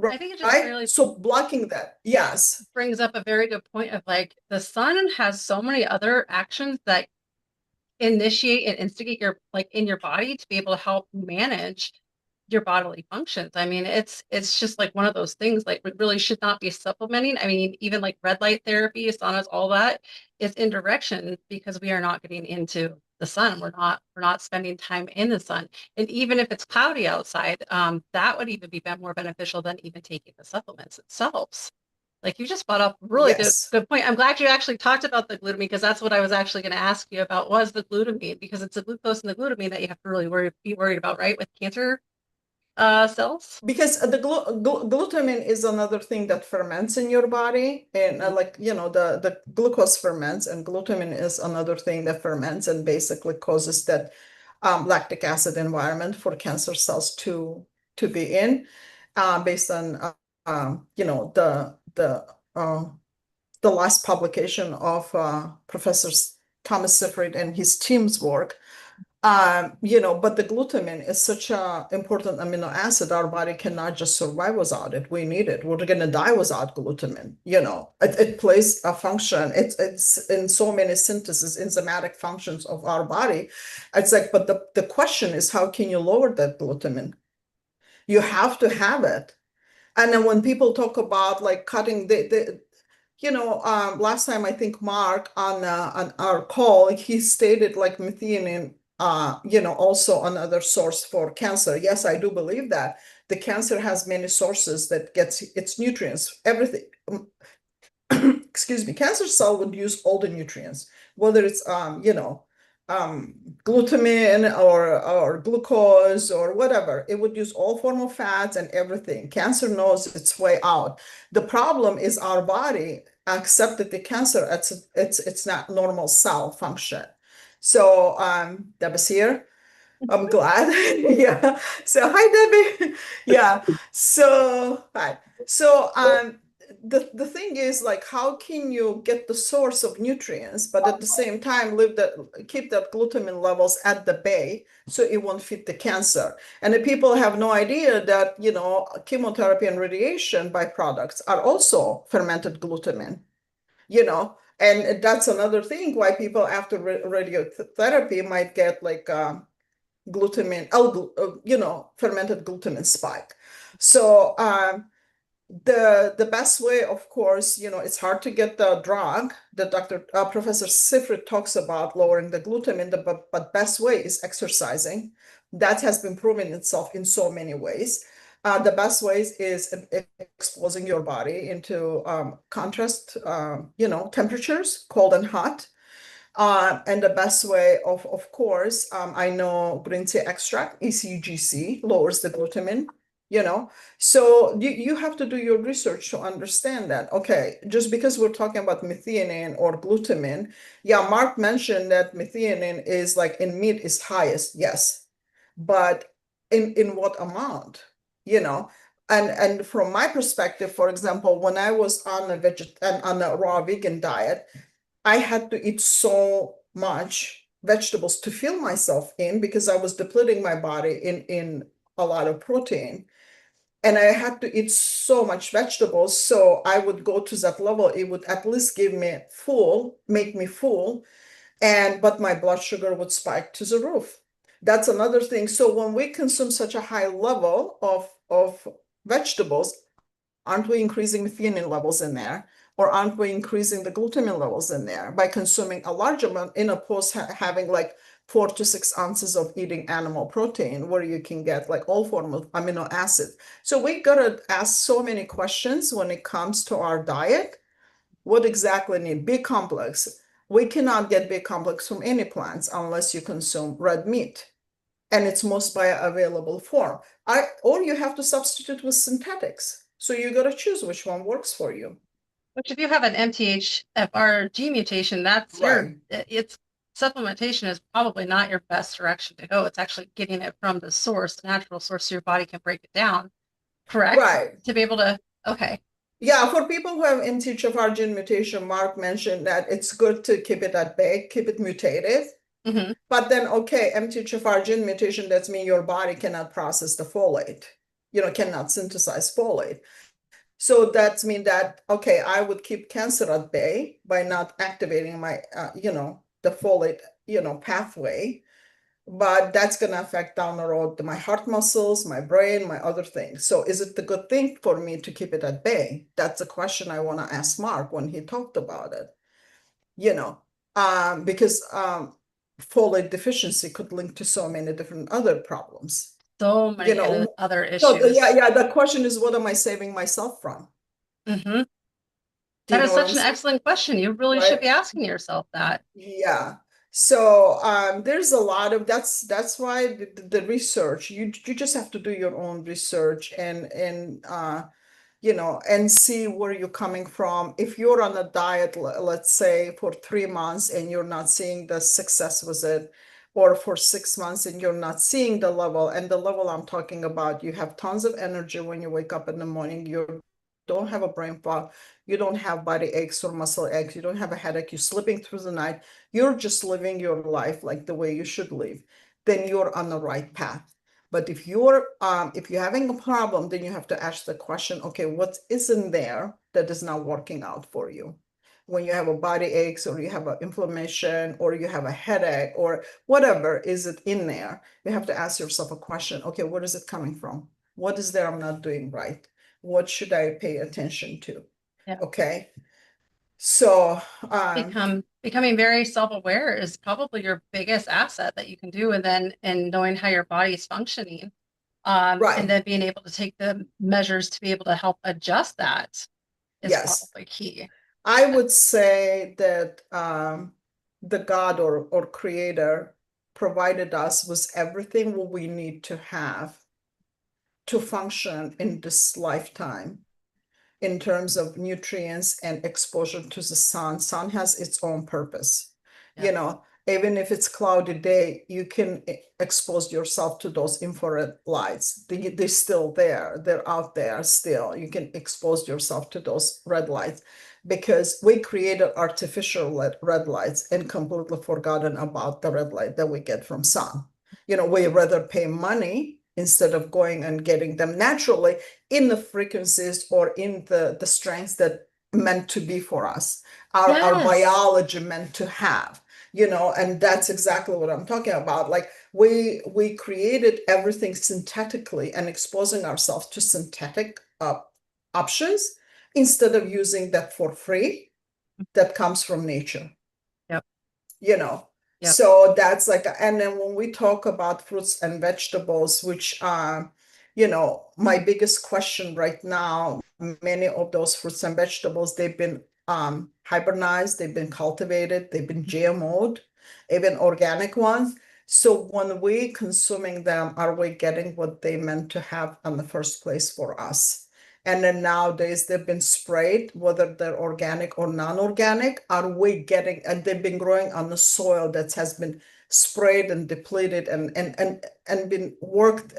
I think it just really so blocking that, yes, brings up a very good point of like the sun has so many other actions that initiate and instigate your like in your body to be able to help manage your bodily functions. I mean, it's just like one of those things, like we really should not be supplementing. I mean, even like red light therapy, saunas, all that is in direction because we are not getting into the sun. We're not spending time in the sun. And even if it's cloudy outside, that would even be more beneficial than even taking the supplements itself. Like you just brought up a really good point. I'm glad you actually talked about the glutamine because that's what I was actually going to ask you about was the glutamine, because it's the glucose and the glutamine that you have to really be worried about, right? With cancer cells? Because the glutamine is another thing that ferments in your body. And the glucose ferments and glutamine is another thing that ferments and basically causes that lactic acid environment for cancer cells to be in based on the last publication of Professor Thomas Seyfried and his team's work. But the glutamine is such an important amino acid. Our body cannot just survive without it. We need it. We're going to die without glutamine. It plays a function. It's in so many synthesis, enzymatic functions of our body. It's like, but the question is, how can you lower that glutamine? You have to have it. And then when people talk about like cutting last time I think Mark on our call, he stated like methionine, also another source for cancer. Yes, I do believe that the cancer has many sources that gets its nutrients, everything. Excuse me, cancer cell would use all the nutrients, whether it's glutamine or glucose or whatever. It would use all form of fats and everything. Cancer knows its way out. The problem is our body accepted the cancer. It's not normal cell function. So Debbie's here. I'm glad. Yeah. So hi, Debbie. Yeah. So hi. So the thing is, like, how can you get the source of nutrients, but at the same time keep that glutamine levels at the bay so it won't feed the cancer? And the people have no idea that chemotherapy and radiation byproducts are also fermented glutamine. And that's another thing why people after radiotherapy might get like glutamine, fermented glutamine spike. So The best way, of course, it's hard to get the drug. The Professor Sifrit talks about lowering the glutamine, but best way is exercising. That has been proven itself in so many ways. The best ways is exposing your body into contrast, temperatures, cold and hot. And the best way, of course, I know green tea extract, ECGC, lowers the glutamine, So you have to do your research to understand that. Okay, just because we're talking about methionine or glutamine, yeah, Mark mentioned that methionine is like in meat is highest, yes. But in what amount, And from my perspective, for example, when I was on a raw vegan diet, I had to eat so much vegetables to fill myself in because I was depleting my body in a lot of protein. And I had to eat so much vegetables. So I would go to that level. It would at least make me full. But my blood sugar would spike to the roof. That's another thing. So when we consume such a high level of vegetables, aren't we increasing methionine levels in there? Or aren't we increasing the glutamine levels in there by consuming a large amount in opposed to having like 4 to 6 ounces of eating animal protein, where you can get like all forms of amino acids. So we gotta ask so many questions when it comes to our diet. What exactly need B complex? We cannot get B complex from any plants unless you consume red meat, and it's most bioavailable form. Or you have to substitute with synthetics. So you got to choose which one works for you. Which if you have an MTHFR gene mutation, that's Right. it's supplementation is probably not your best direction to go. It's actually getting it from the source, natural source, so your body can break it down. Correct? Right. To be able to, okay. Yeah, for people who have MTHFR gene mutation, Mark mentioned that it's good to keep it at bay, keep it mutated. Mm-hmm. But then, okay, MTHFR gene mutation, that means your body cannot process the folate, cannot synthesize folate. So that means that, okay, I would keep cancer at bay by not activating my, the folate, pathway. But that's going to affect down the road my heart muscles, my brain, my other things. So is it the good thing for me to keep it at bay? That's a question I want to ask Mark when he talked about it. Because folate deficiency could link to so many different other problems. So many other issues. So the question is, what am I saving myself from? Mm-hmm. That is such an excellent question. You really should be asking yourself that. Yeah. So there's a lot of that's why the research, you just have to do your own research and see where you're coming from. If you're on a diet, let's say for 3 months and you're not seeing the success with it, or for 6 months and you're not seeing the level, and the level I'm talking about, you have tons of energy when you wake up in the morning, you don't have a brain fog, you don't have body aches or muscle aches, you don't have a headache, you're sleeping through the night, you're just living your life like the way you should live, then you're on the right path. But if you're having a problem, then you have to ask the question, okay, what isn't there that is not working out for you? When you have a body aches, or you have an inflammation, or you have a headache, or whatever is it in there, you have to ask yourself a question. Okay, where is it coming from? What is there I'm not doing right? What should I pay attention to? Yeah. Okay. So becoming very self-aware is probably your biggest asset that you can do, and then knowing how your body is functioning, right. and then being able to take the measures to be able to help adjust that is probably key. I would say that the God or creator provided us with everything what we need to have to function in this lifetime, in terms of nutrients and exposure to the sun. Sun has its own purpose. Even if it's cloudy day, you can expose yourself to those infrared lights. They're still there. They're out there still. You can expose yourself to those red lights, because we created artificial red lights and completely forgotten about the red light that we get from sun. We rather pay money instead of going and getting them naturally in the frequencies or in the strengths that meant to be for us, our biology meant to have, and that's exactly what I'm talking about. Like we created everything synthetically and exposing ourselves to synthetic options instead of using that for free that comes from nature. Yep. You know, Yep. so that's like, and then when we talk about fruits and vegetables, which you know, my biggest question right now, many of those fruits and vegetables, they've been hybridized, they've been cultivated, they've been GMO'd, even organic ones. So when we consuming them, are we getting what they meant to have in the first place for us? And then nowadays they've been sprayed, whether they're organic or non-organic, are we getting, and they've been growing on the soil that has been sprayed and depleted and been worked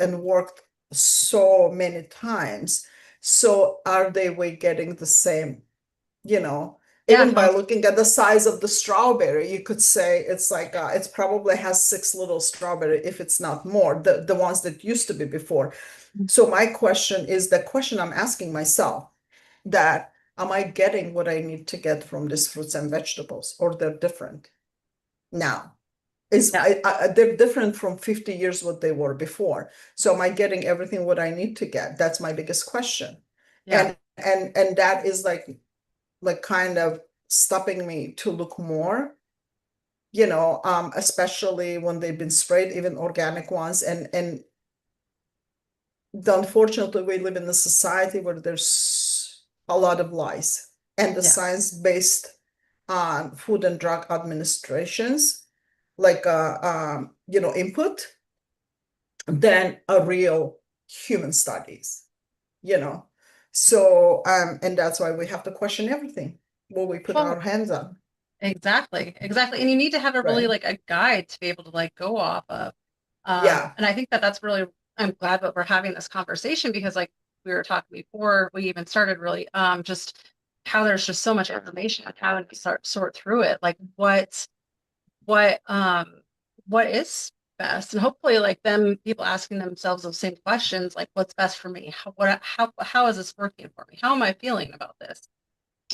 so many times. So are we getting the same, you know, even by looking at the size of the strawberry, you could say it's like it probably has 6 little strawberry, if it's not more, the ones that used to be before. So my question is the question I'm asking myself, that am I getting what I need to get from these fruits and vegetables, or they're different now? They're different from 50 years what they were before. So am I getting everything what I need to get? That's my biggest question. Yeah. And that is like kind of stopping me to look more, you know, especially when they've been sprayed, even organic ones. And unfortunately, we live in a society where there's a lot of lies, and the science based on Food and Drug Administrations, like you know, input, than a real human studies, you know. So and that's why we have to question everything what we put our hands on. Exactly. And you need to have a really Right. like a guide to be able to like go off of. Yeah. And I think that that's really, I'm glad that we're having this conversation, because like we were talking before we even started, really just how there's just so much information on how to sort through it, like what is best, and hopefully like people asking themselves those same questions, like what's best for me, how is this working for me, how am I feeling about this,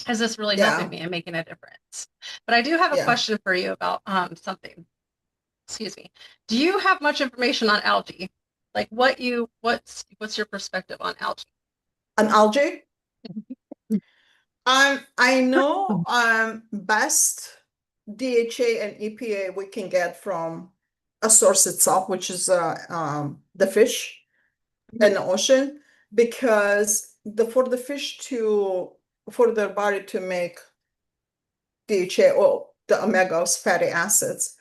is this really helping me and making a difference? But I do have a question for you about something. Excuse me. Do you have much information on algae? Like what's your perspective on algae? An algae? I know best DHA and EPA we can get from a source itself, which is the fish in the ocean, because for the fish for their body to make DHA or the omegas, fatty acids,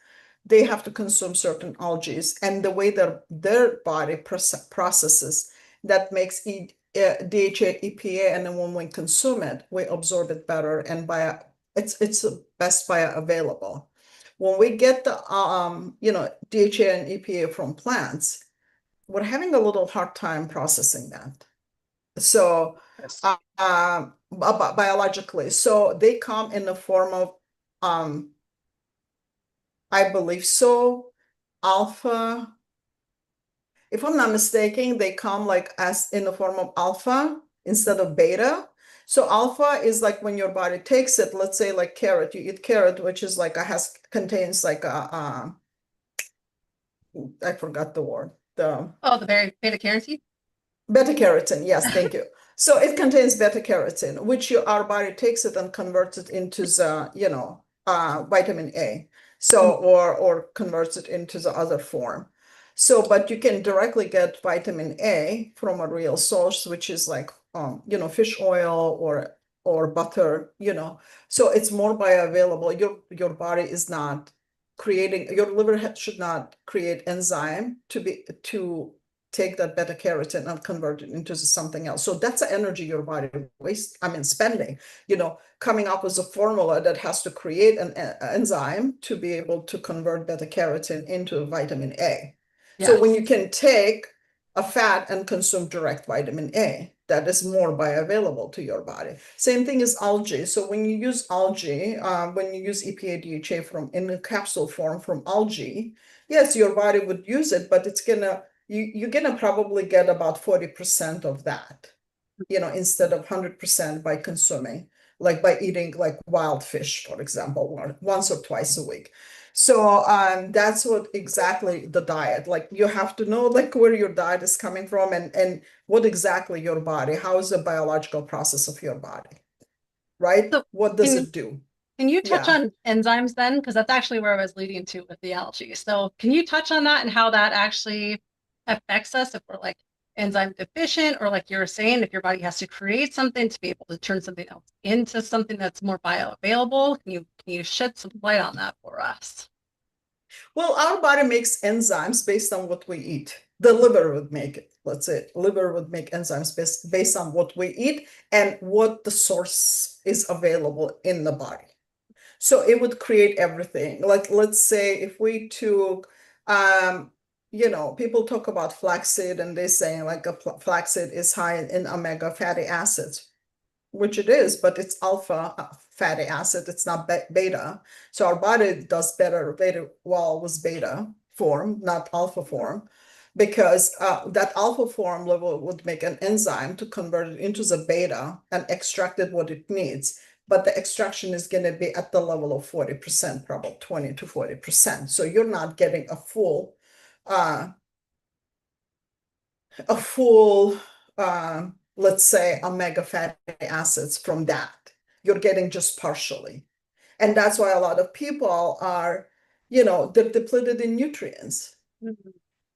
they have to consume certain algae, and the way their body processes that makes DHA, EPA, and then when we consume it, we absorb it better, and it's best bioavailable. When we get the you know, DHA and EPA from plants, we're having a little hard time processing that. So biologically, so they come in the form of I believe so, alpha. If I'm not mistaken, they come like as in the form of alpha instead of beta. So alpha is like when your body takes it, let's say like carrot, you eat carrot, which is like contains like a I forgot the word. The beta carotene? Beta carotene, yes, thank you. So it contains beta carotene, which our body takes it and converts it into the, you know, vitamin A. So or converts it into the other form. So, but you can directly get vitamin A from a real source, which is like you know, fish oil or butter, you know. So it's more bioavailable. Your body is not creating, your liver should not create enzyme to take that beta carotene and convert it into something else. So that's the energy your body spending, you know, coming up with a formula that has to create an enzyme to be able to convert beta carotene into vitamin A. So when you can take a fat and consume direct vitamin A, that is more bioavailable to your body. Same thing as algae. So when you use algae, when you use EPA DHA in the capsule form from algae, yes, your body would use it, but it's gonna, you're gonna probably get about 40% of that, you know, instead of 100% by consuming, like by eating like wild fish, for example, once or twice a week. So that's what exactly the diet, like you have to know like where your diet is coming from and what exactly your body, how is the biological process of your body, right? So What does can- it do? Can you touch Yeah. on enzymes then? Because that's actually where I was leading to with the algae. So can you touch on that and how that actually affects us if we're like enzyme deficient, or like you were saying, if your body has to create something to be able to turn something else into something that's more bioavailable? Can you shed some light on that for us? Well, our body makes enzymes based on what we eat. The liver would make it. Let's say liver would make enzymes based on what we eat and what the source is available in the body. So it would create everything. Like let's say if we took, people talk about flaxseed and they're saying like a flaxseed is high in omega fatty acids, which it is, but it's alpha fatty acid. It's not beta. So our body does better very well with beta form, not alpha form, because that alpha form level would make an enzyme to convert it into the beta and extract it what it needs. But the extraction is going to be at the level of 40%, probably 20 to 40%. So you're not getting a full, let's say, omega fatty acids from that. You're getting just partially. And that's why a lot of people are, they're depleted in nutrients.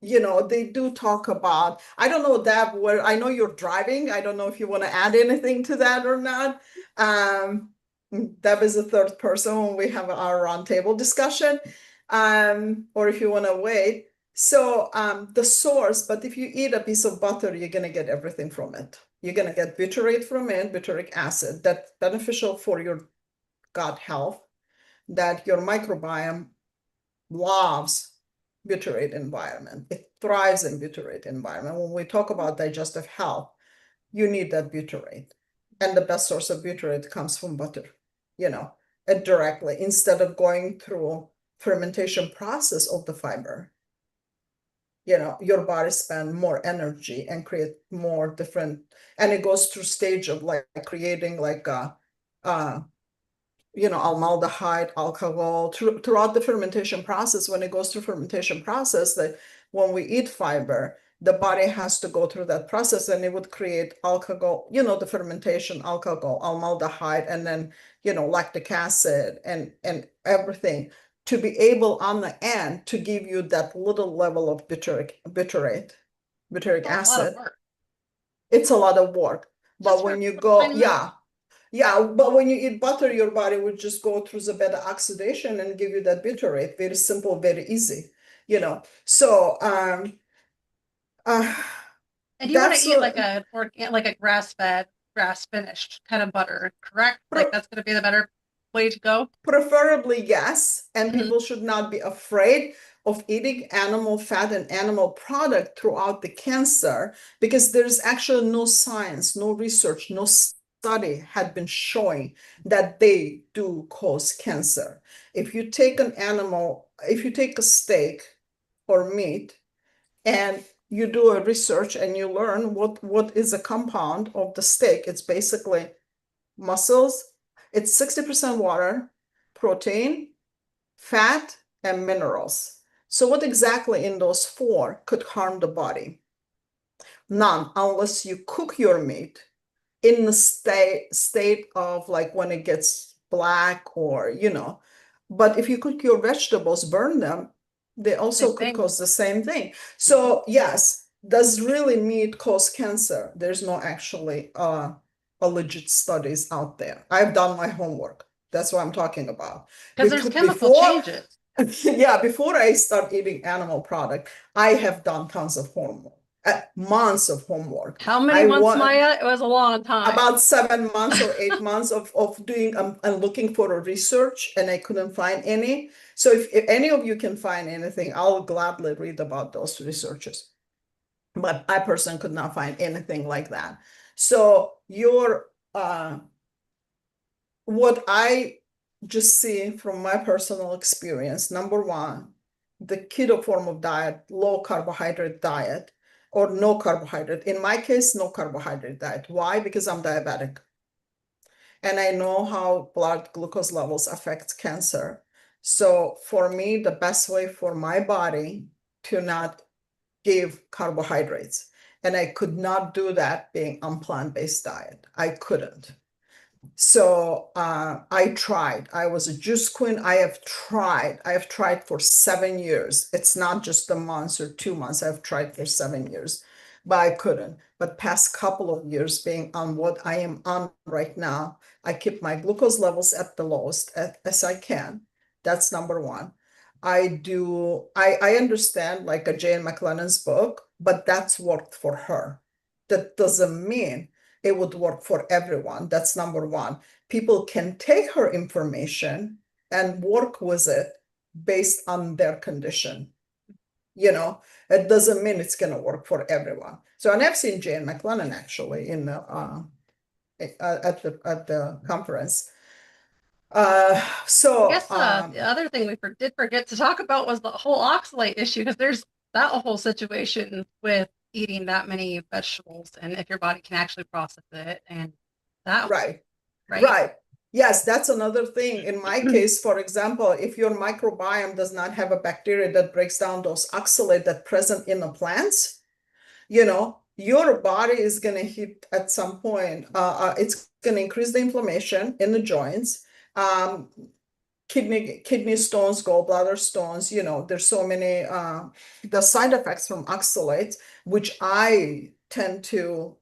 They do talk about, I don't know, Deb, where I know you're driving. I don't know if you want to add anything to that or not. Deb is the third person when we have our roundtable discussion, or if you want to wait. So the source, but if you eat a piece of butter, you're going to get everything from it. You're going to get butyrate from it, butyric acid, that's beneficial for your gut health, that your microbiome loves butyrate environment. It thrives in butyrate environment. When we talk about digestive health, you need that butyrate. And the best source of butyrate comes from butter, directly, instead of going through fermentation process of the fiber. Your body spend more energy and create more different, and it goes through stage of like creating like aldehyde, alcohol throughout the fermentation process. When it goes through fermentation process, that when we eat fiber, the body has to go through that process and it would create alcohol, the fermentation alcohol, aldehyde, and then, lactic acid and everything to be able on the end to give you that little level of butyric acid. It's a lot of work. But when you go, yeah, but when you eat butter, your body would just go through the beta oxidation and give you that butyrate. Very simple, very easy, So, And you want to eat like a grass-fed, grass-finished kind of butter, correct? Like that's going to be the better way to go? Preferably, yes. And people should not be afraid of eating animal fat and animal product throughout the cancer, because there's actually no science, no research, no study had been showing that they do cause cancer. If you take a steak or meat and you do a research and you learn what is a compound of the steak, it's basically muscles, it's 60% water, protein, fat, and minerals. So what exactly in those four could harm the body? None, unless you cook your meat in the state of like when it gets black or, but if you cook your vegetables, burn them, they also could cause the same thing. So yes, does really meat cause cancer? There's no actually legit studies out there. I've done my homework. That's what I'm talking about. Because there's chemical changes. Yeah, before I start eating animal product, I have done tons of homework. Months of homework. How many months, Maya? It was a long time. About 7 months or 8 months of doing and looking for a research, and I couldn't find any. So if any of you can find anything, I'll gladly read about those researches. But I personally could not find anything like that. So what I just see from my personal experience, number one, the keto form of diet, low carbohydrate diet, or no carbohydrate. In my case, no carbohydrate diet. Why? Because I'm diabetic. And I know how blood glucose levels affect cancer. So for me, the best way for my body to not give carbohydrates, and I could not do that being on plant-based diet. I couldn't. So I tried. I was a juice queen. I have tried for 7 years. It's not just a month or 2 months. I've tried for 7 years, but I couldn't. But past couple of years being on what I am on right now, I keep my glucose levels at the lowest as I can. That's number one. I understand like a Jane McLennan's book, but that's worked for her. That doesn't mean it would work for everyone. That's number one. People can take her information and work with it based on their condition. You know, it doesn't mean it's going to work for everyone. So, and I've seen Jane McLennan actually in the at the conference. So I guess the other thing we did forget to talk about was the whole oxalate issue, because there's that whole situation with eating that many vegetables and if your body can actually process it, and that right. Yes, that's another thing. In my case, for example, if your microbiome does not have a bacteria that breaks down those oxalate that present in the plants, you know, your body is going to hit at some point. It's going to increase the inflammation in the joints. Kidney stones, gallbladder stones, you know, there's so many the side effects from oxalates, which I tend to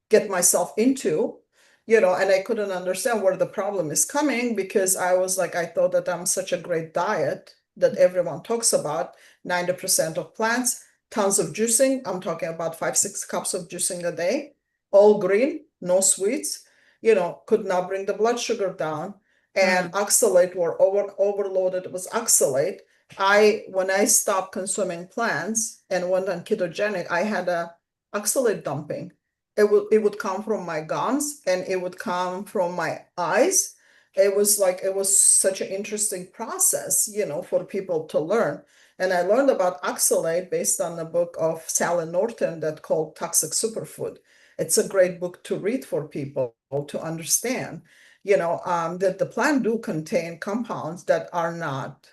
get myself into, you know, and I couldn't understand where the problem is coming, because I was like, I thought that I'm such a great diet that everyone talks about, 90% of plants, tons of juicing. I'm talking about 5-6 cups of juicing a day, all green, no sweets, you know, could not bring the blood sugar down. And oxalate were overloaded with oxalate. When I stopped consuming plants and went on ketogenic, I had a oxalate dumping. It would come from my gums and it would come from my eyes. It was such an interesting process, you know, for people to learn. And I learned about oxalate based on the book of Sally Norton that called Toxic Superfood. It's a great book to read for people to understand, you know, that the plant do contain compounds that are not,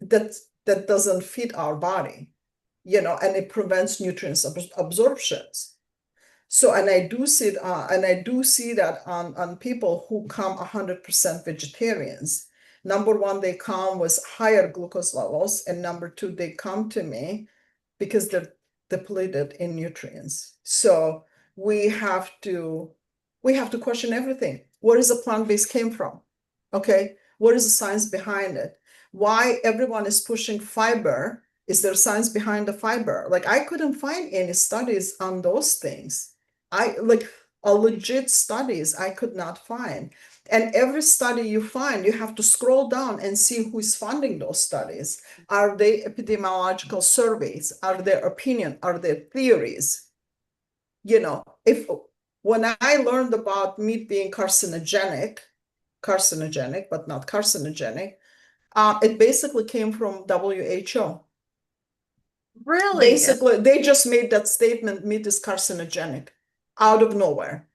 that doesn't fit our body, you know, and it prevents nutrients absorptions. So, and I do see that on people who come 100% vegetarians. Number one, they come with higher glucose levels, and number two, they come to me because they're depleted in nutrients. So we have to question everything. Where is the plant-based came from? Okay, what is the science behind it? Why everyone is pushing fiber? Is there science behind the fiber? Like, I couldn't find any studies on those things. Legit studies I could not find. And every study you find, you have to scroll down and see who is funding those studies. Are they epidemiological surveys? Are they opinion? Are they theories? You know, when I learned about meat being carcinogenic, but not carcinogenic, it basically came from WHO. Really? Basically, they just made that statement, meat is carcinogenic, out of nowhere.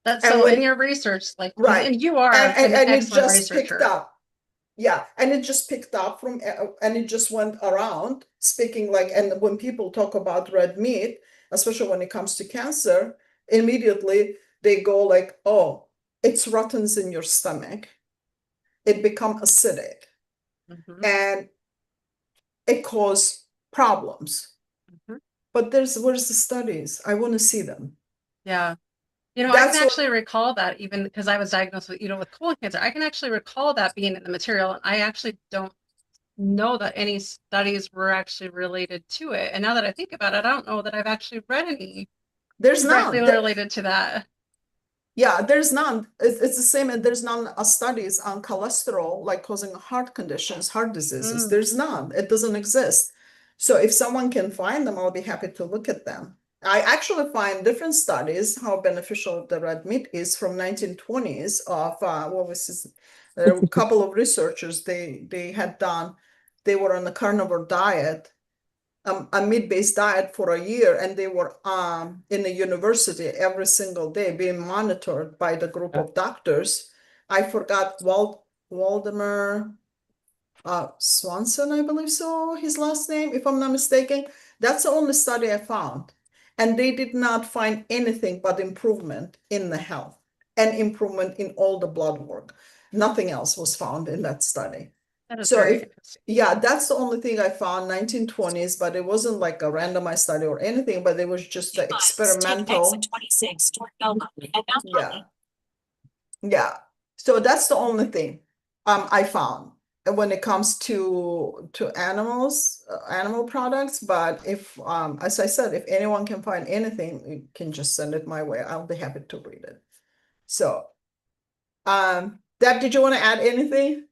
That's so in your research, like, right. And you are and an it excellent just researcher. picked up. Yeah, and it just picked up from, and it just went around speaking like, and when people talk about red meat, especially when it comes to cancer, immediately they go like, oh, it's rottens in your stomach. It become acidic and it causes problems. But where's the studies? I want to see them. Yeah. You know, I can actually recall that, even because I was diagnosed with, with colon cancer. I can actually recall that being in the material. And I actually don't know that any studies were actually related to it. And now that I think about it, I don't know that I've actually read any directly related to that. Yeah, there's none. It's the same, and there's none studies on cholesterol, like causing heart conditions, heart diseases. There's none. It doesn't exist. So if someone can find them, I'll be happy to look at them. I actually find different studies how beneficial the red meat is from 1920s of what was this? There were a couple of researchers they had done. They were on a carnivore diet, a meat-based diet for a year, and they were in a university every single day being monitored by the group of doctors. I forgot Waldemar Swanson, I believe so, his last name, if I'm not mistaken. That's the only study I found. And they did not find anything but improvement in the health and improvement in all the blood work. Nothing else was found in that study. That is So very if, interesting. yeah, that's the only thing I found, 1920s, but it wasn't like a randomized study or anything, but it was just the experimental. Yeah. Yeah. So that's the only thing I found when it comes to animals, animal products. But if as I said, if anyone can find anything, you can just send it my way. I'll be happy to read it. So Deb, did you want to add anything?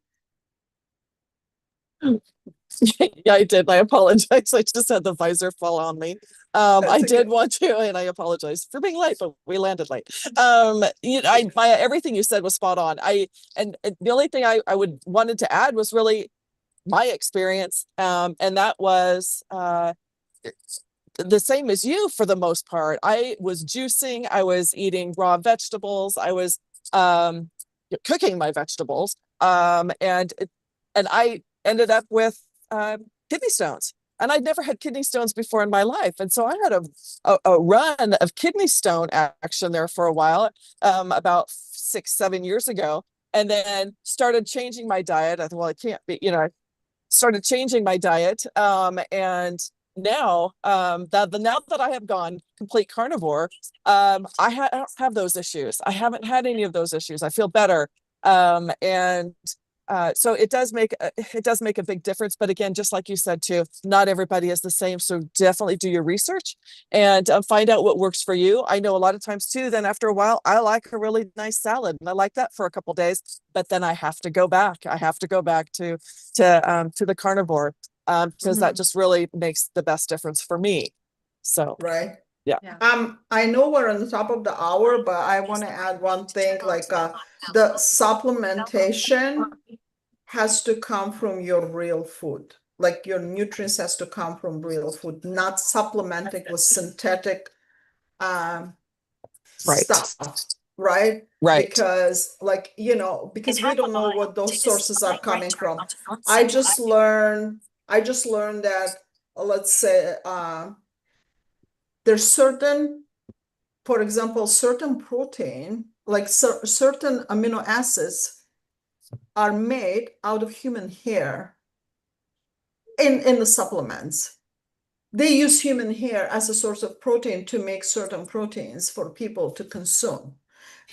Yeah, I did. I apologize. I just had the visor fall on me. I That's did okay. want to, and I apologize for being late, but we landed late. Everything you said was spot on. And the only thing I wanted to add was really my experience. And that was the same as you for the most part. I was juicing, I was eating raw vegetables, I was cooking my vegetables. And I ended up with kidney stones. And I'd never had kidney stones before in my life. And so I had a run of kidney stone action there for a while, about 6-7 years ago, and then started changing my diet. I thought, well, it can't be, I started changing my diet. And now, now that I have gone complete carnivore, I don't have those issues. I haven't had any of those issues. I feel better. And so it does make a big difference. But again, just like you said too, not everybody is the same. So definitely do your research and find out what works for you. I know a lot of times too, then after a while, I like a really nice salad and I like that for a couple of days, but then I have to go back. I have to go back to the carnivore because that just really makes the best difference for me. So, Right. yeah. I know we're on the top of the hour, but I want to add one thing, like the supplementation has to come from your real food. Like your nutrients has to come from real food, not supplementing with synthetic stuff, right? Right. Because because we don't know what those sources are coming from. I just learned that, let's say, there's certain, for example, certain protein, like certain amino acids are made out of human hair in the supplements. They use human hair as a source of protein to make certain proteins for people to consume.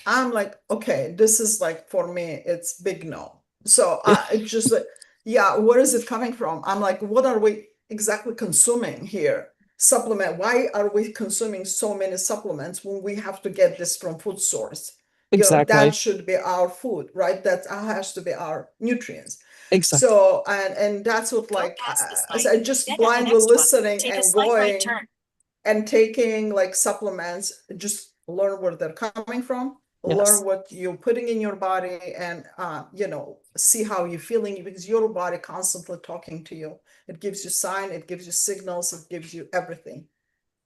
I'm like, okay, this is like, for me, it's big no. So it's just like, yeah, where is it coming from? I'm like, what are we exactly consuming here? Supplement. Why are we consuming so many supplements when we have to get this from food source? Exactly. That should be our food, right? That has to be our nutrients. Exactly. So, and that's what, like, I just blindly listening and going and taking like supplements, just learn where they're coming from, learn what you're putting in your body, and see how you're feeling, because your body constantly talking to you. It gives you sign, it gives you signals, it gives you everything.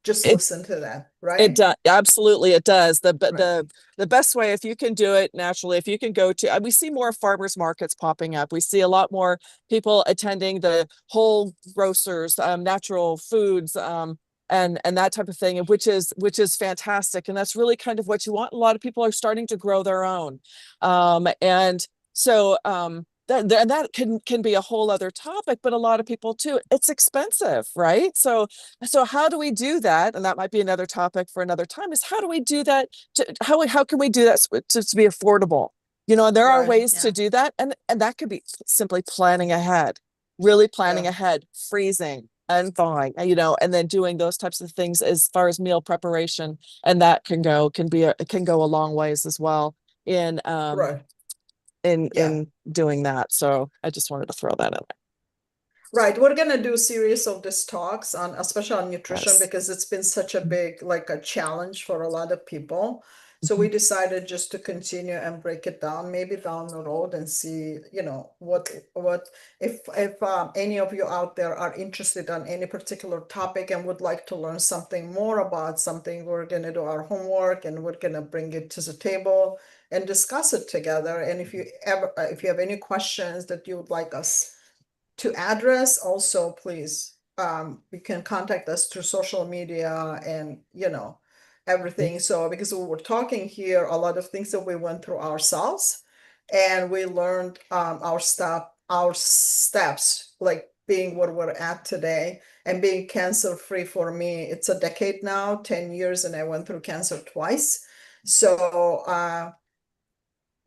Just listen to that, right? It does. Absolutely, it does. The best way, if you can do it naturally, if you can go to, we see more farmers markets popping up. We see a lot more people attending the whole grocers, natural foods, and that type of thing, which is fantastic. And that's really kind of what you want. A lot of people are starting to grow their own. And so that can be a whole other topic, but a lot of people too, it's expensive, right? So how do we do that? And that might be another topic for another time, is how do we do that? How can we do that to be affordable? There are ways to do that. And that could be simply planning ahead, really planning ahead, freezing and thawing, and then doing those types of things as far as meal preparation. And that can go a long ways as well in doing that. So I just wanted to throw that in there. Right. We're going to do a series of these talks on, especially on nutrition, because it's been such a big, like a challenge for a lot of people. So we decided just to continue and break it down, maybe down the road, and see, what if any of you out there are interested on any particular topic and would like to learn something more about something, we're going to do our homework and we're going to bring it to the table and discuss it together. And if you have any questions that you would like us to address, also please, you can contact us through social media and, everything. So because we were talking here, a lot of things that we went through ourselves, and we learned our steps, like being where we're at today and being cancer free. For me, it's a decade now, 10 years, and I went through cancer twice. So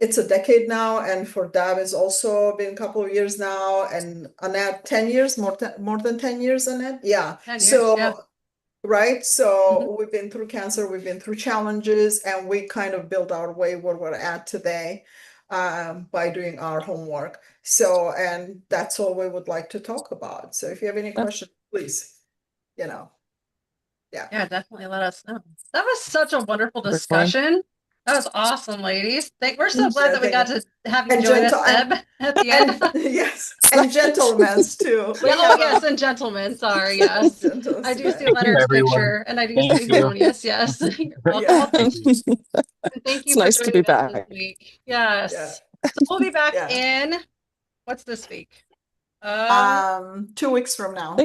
it's a decade now, and for Deb it's also been a couple of years now, and Annette 10 years, more than 10 years, Annette. Yeah. 10 years, So yeah. right, so we've been through cancer, we've been through challenges, and we kind of built our way where we're at today by doing our homework. So, and that's all we would like to talk about. So if you have any questions, please, Yeah, definitely let us know. That was such a wonderful discussion. That was awesome, ladies. We're so glad that we got to have you And join us, gentle- Deb, at the end. yes, and gentlemen's too. We Yeah, have a- yes, and gentlemen. Sorry, yes. Gentlemen's, I do yeah. see Leonard's everyone. picture, and I do Thank see you. Thelonious. Yes, you're welcome. Yeah. Well, thank you. And thank you It's for nice to joining be us this back. week. Yes. Yeah. So we'll be back Yeah. in what's this week? 2 weeks from now.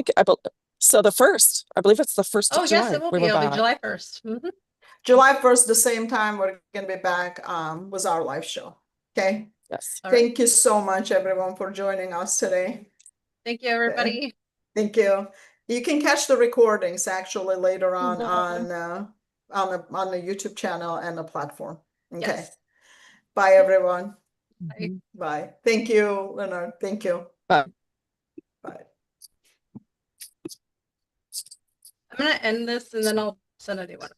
So the first, I believe it's the 1st Oh of July. yes, it will we be. were It'll be back. July 1st. Mhm. July 1st, the same time, we're gonna be back with our live show. Okay. Yes. All right. Thank you so much, everyone, for joining us today. Thank you, everybody. Thank you. You can catch the recordings actually later on Mhm. on the YouTube channel and the platform. Okay. Yes. Bye, everyone. Bye. Bye. Thank you, Leonard. Thank you. Bye. Bye. I'm gonna end this and then I'll send a new one.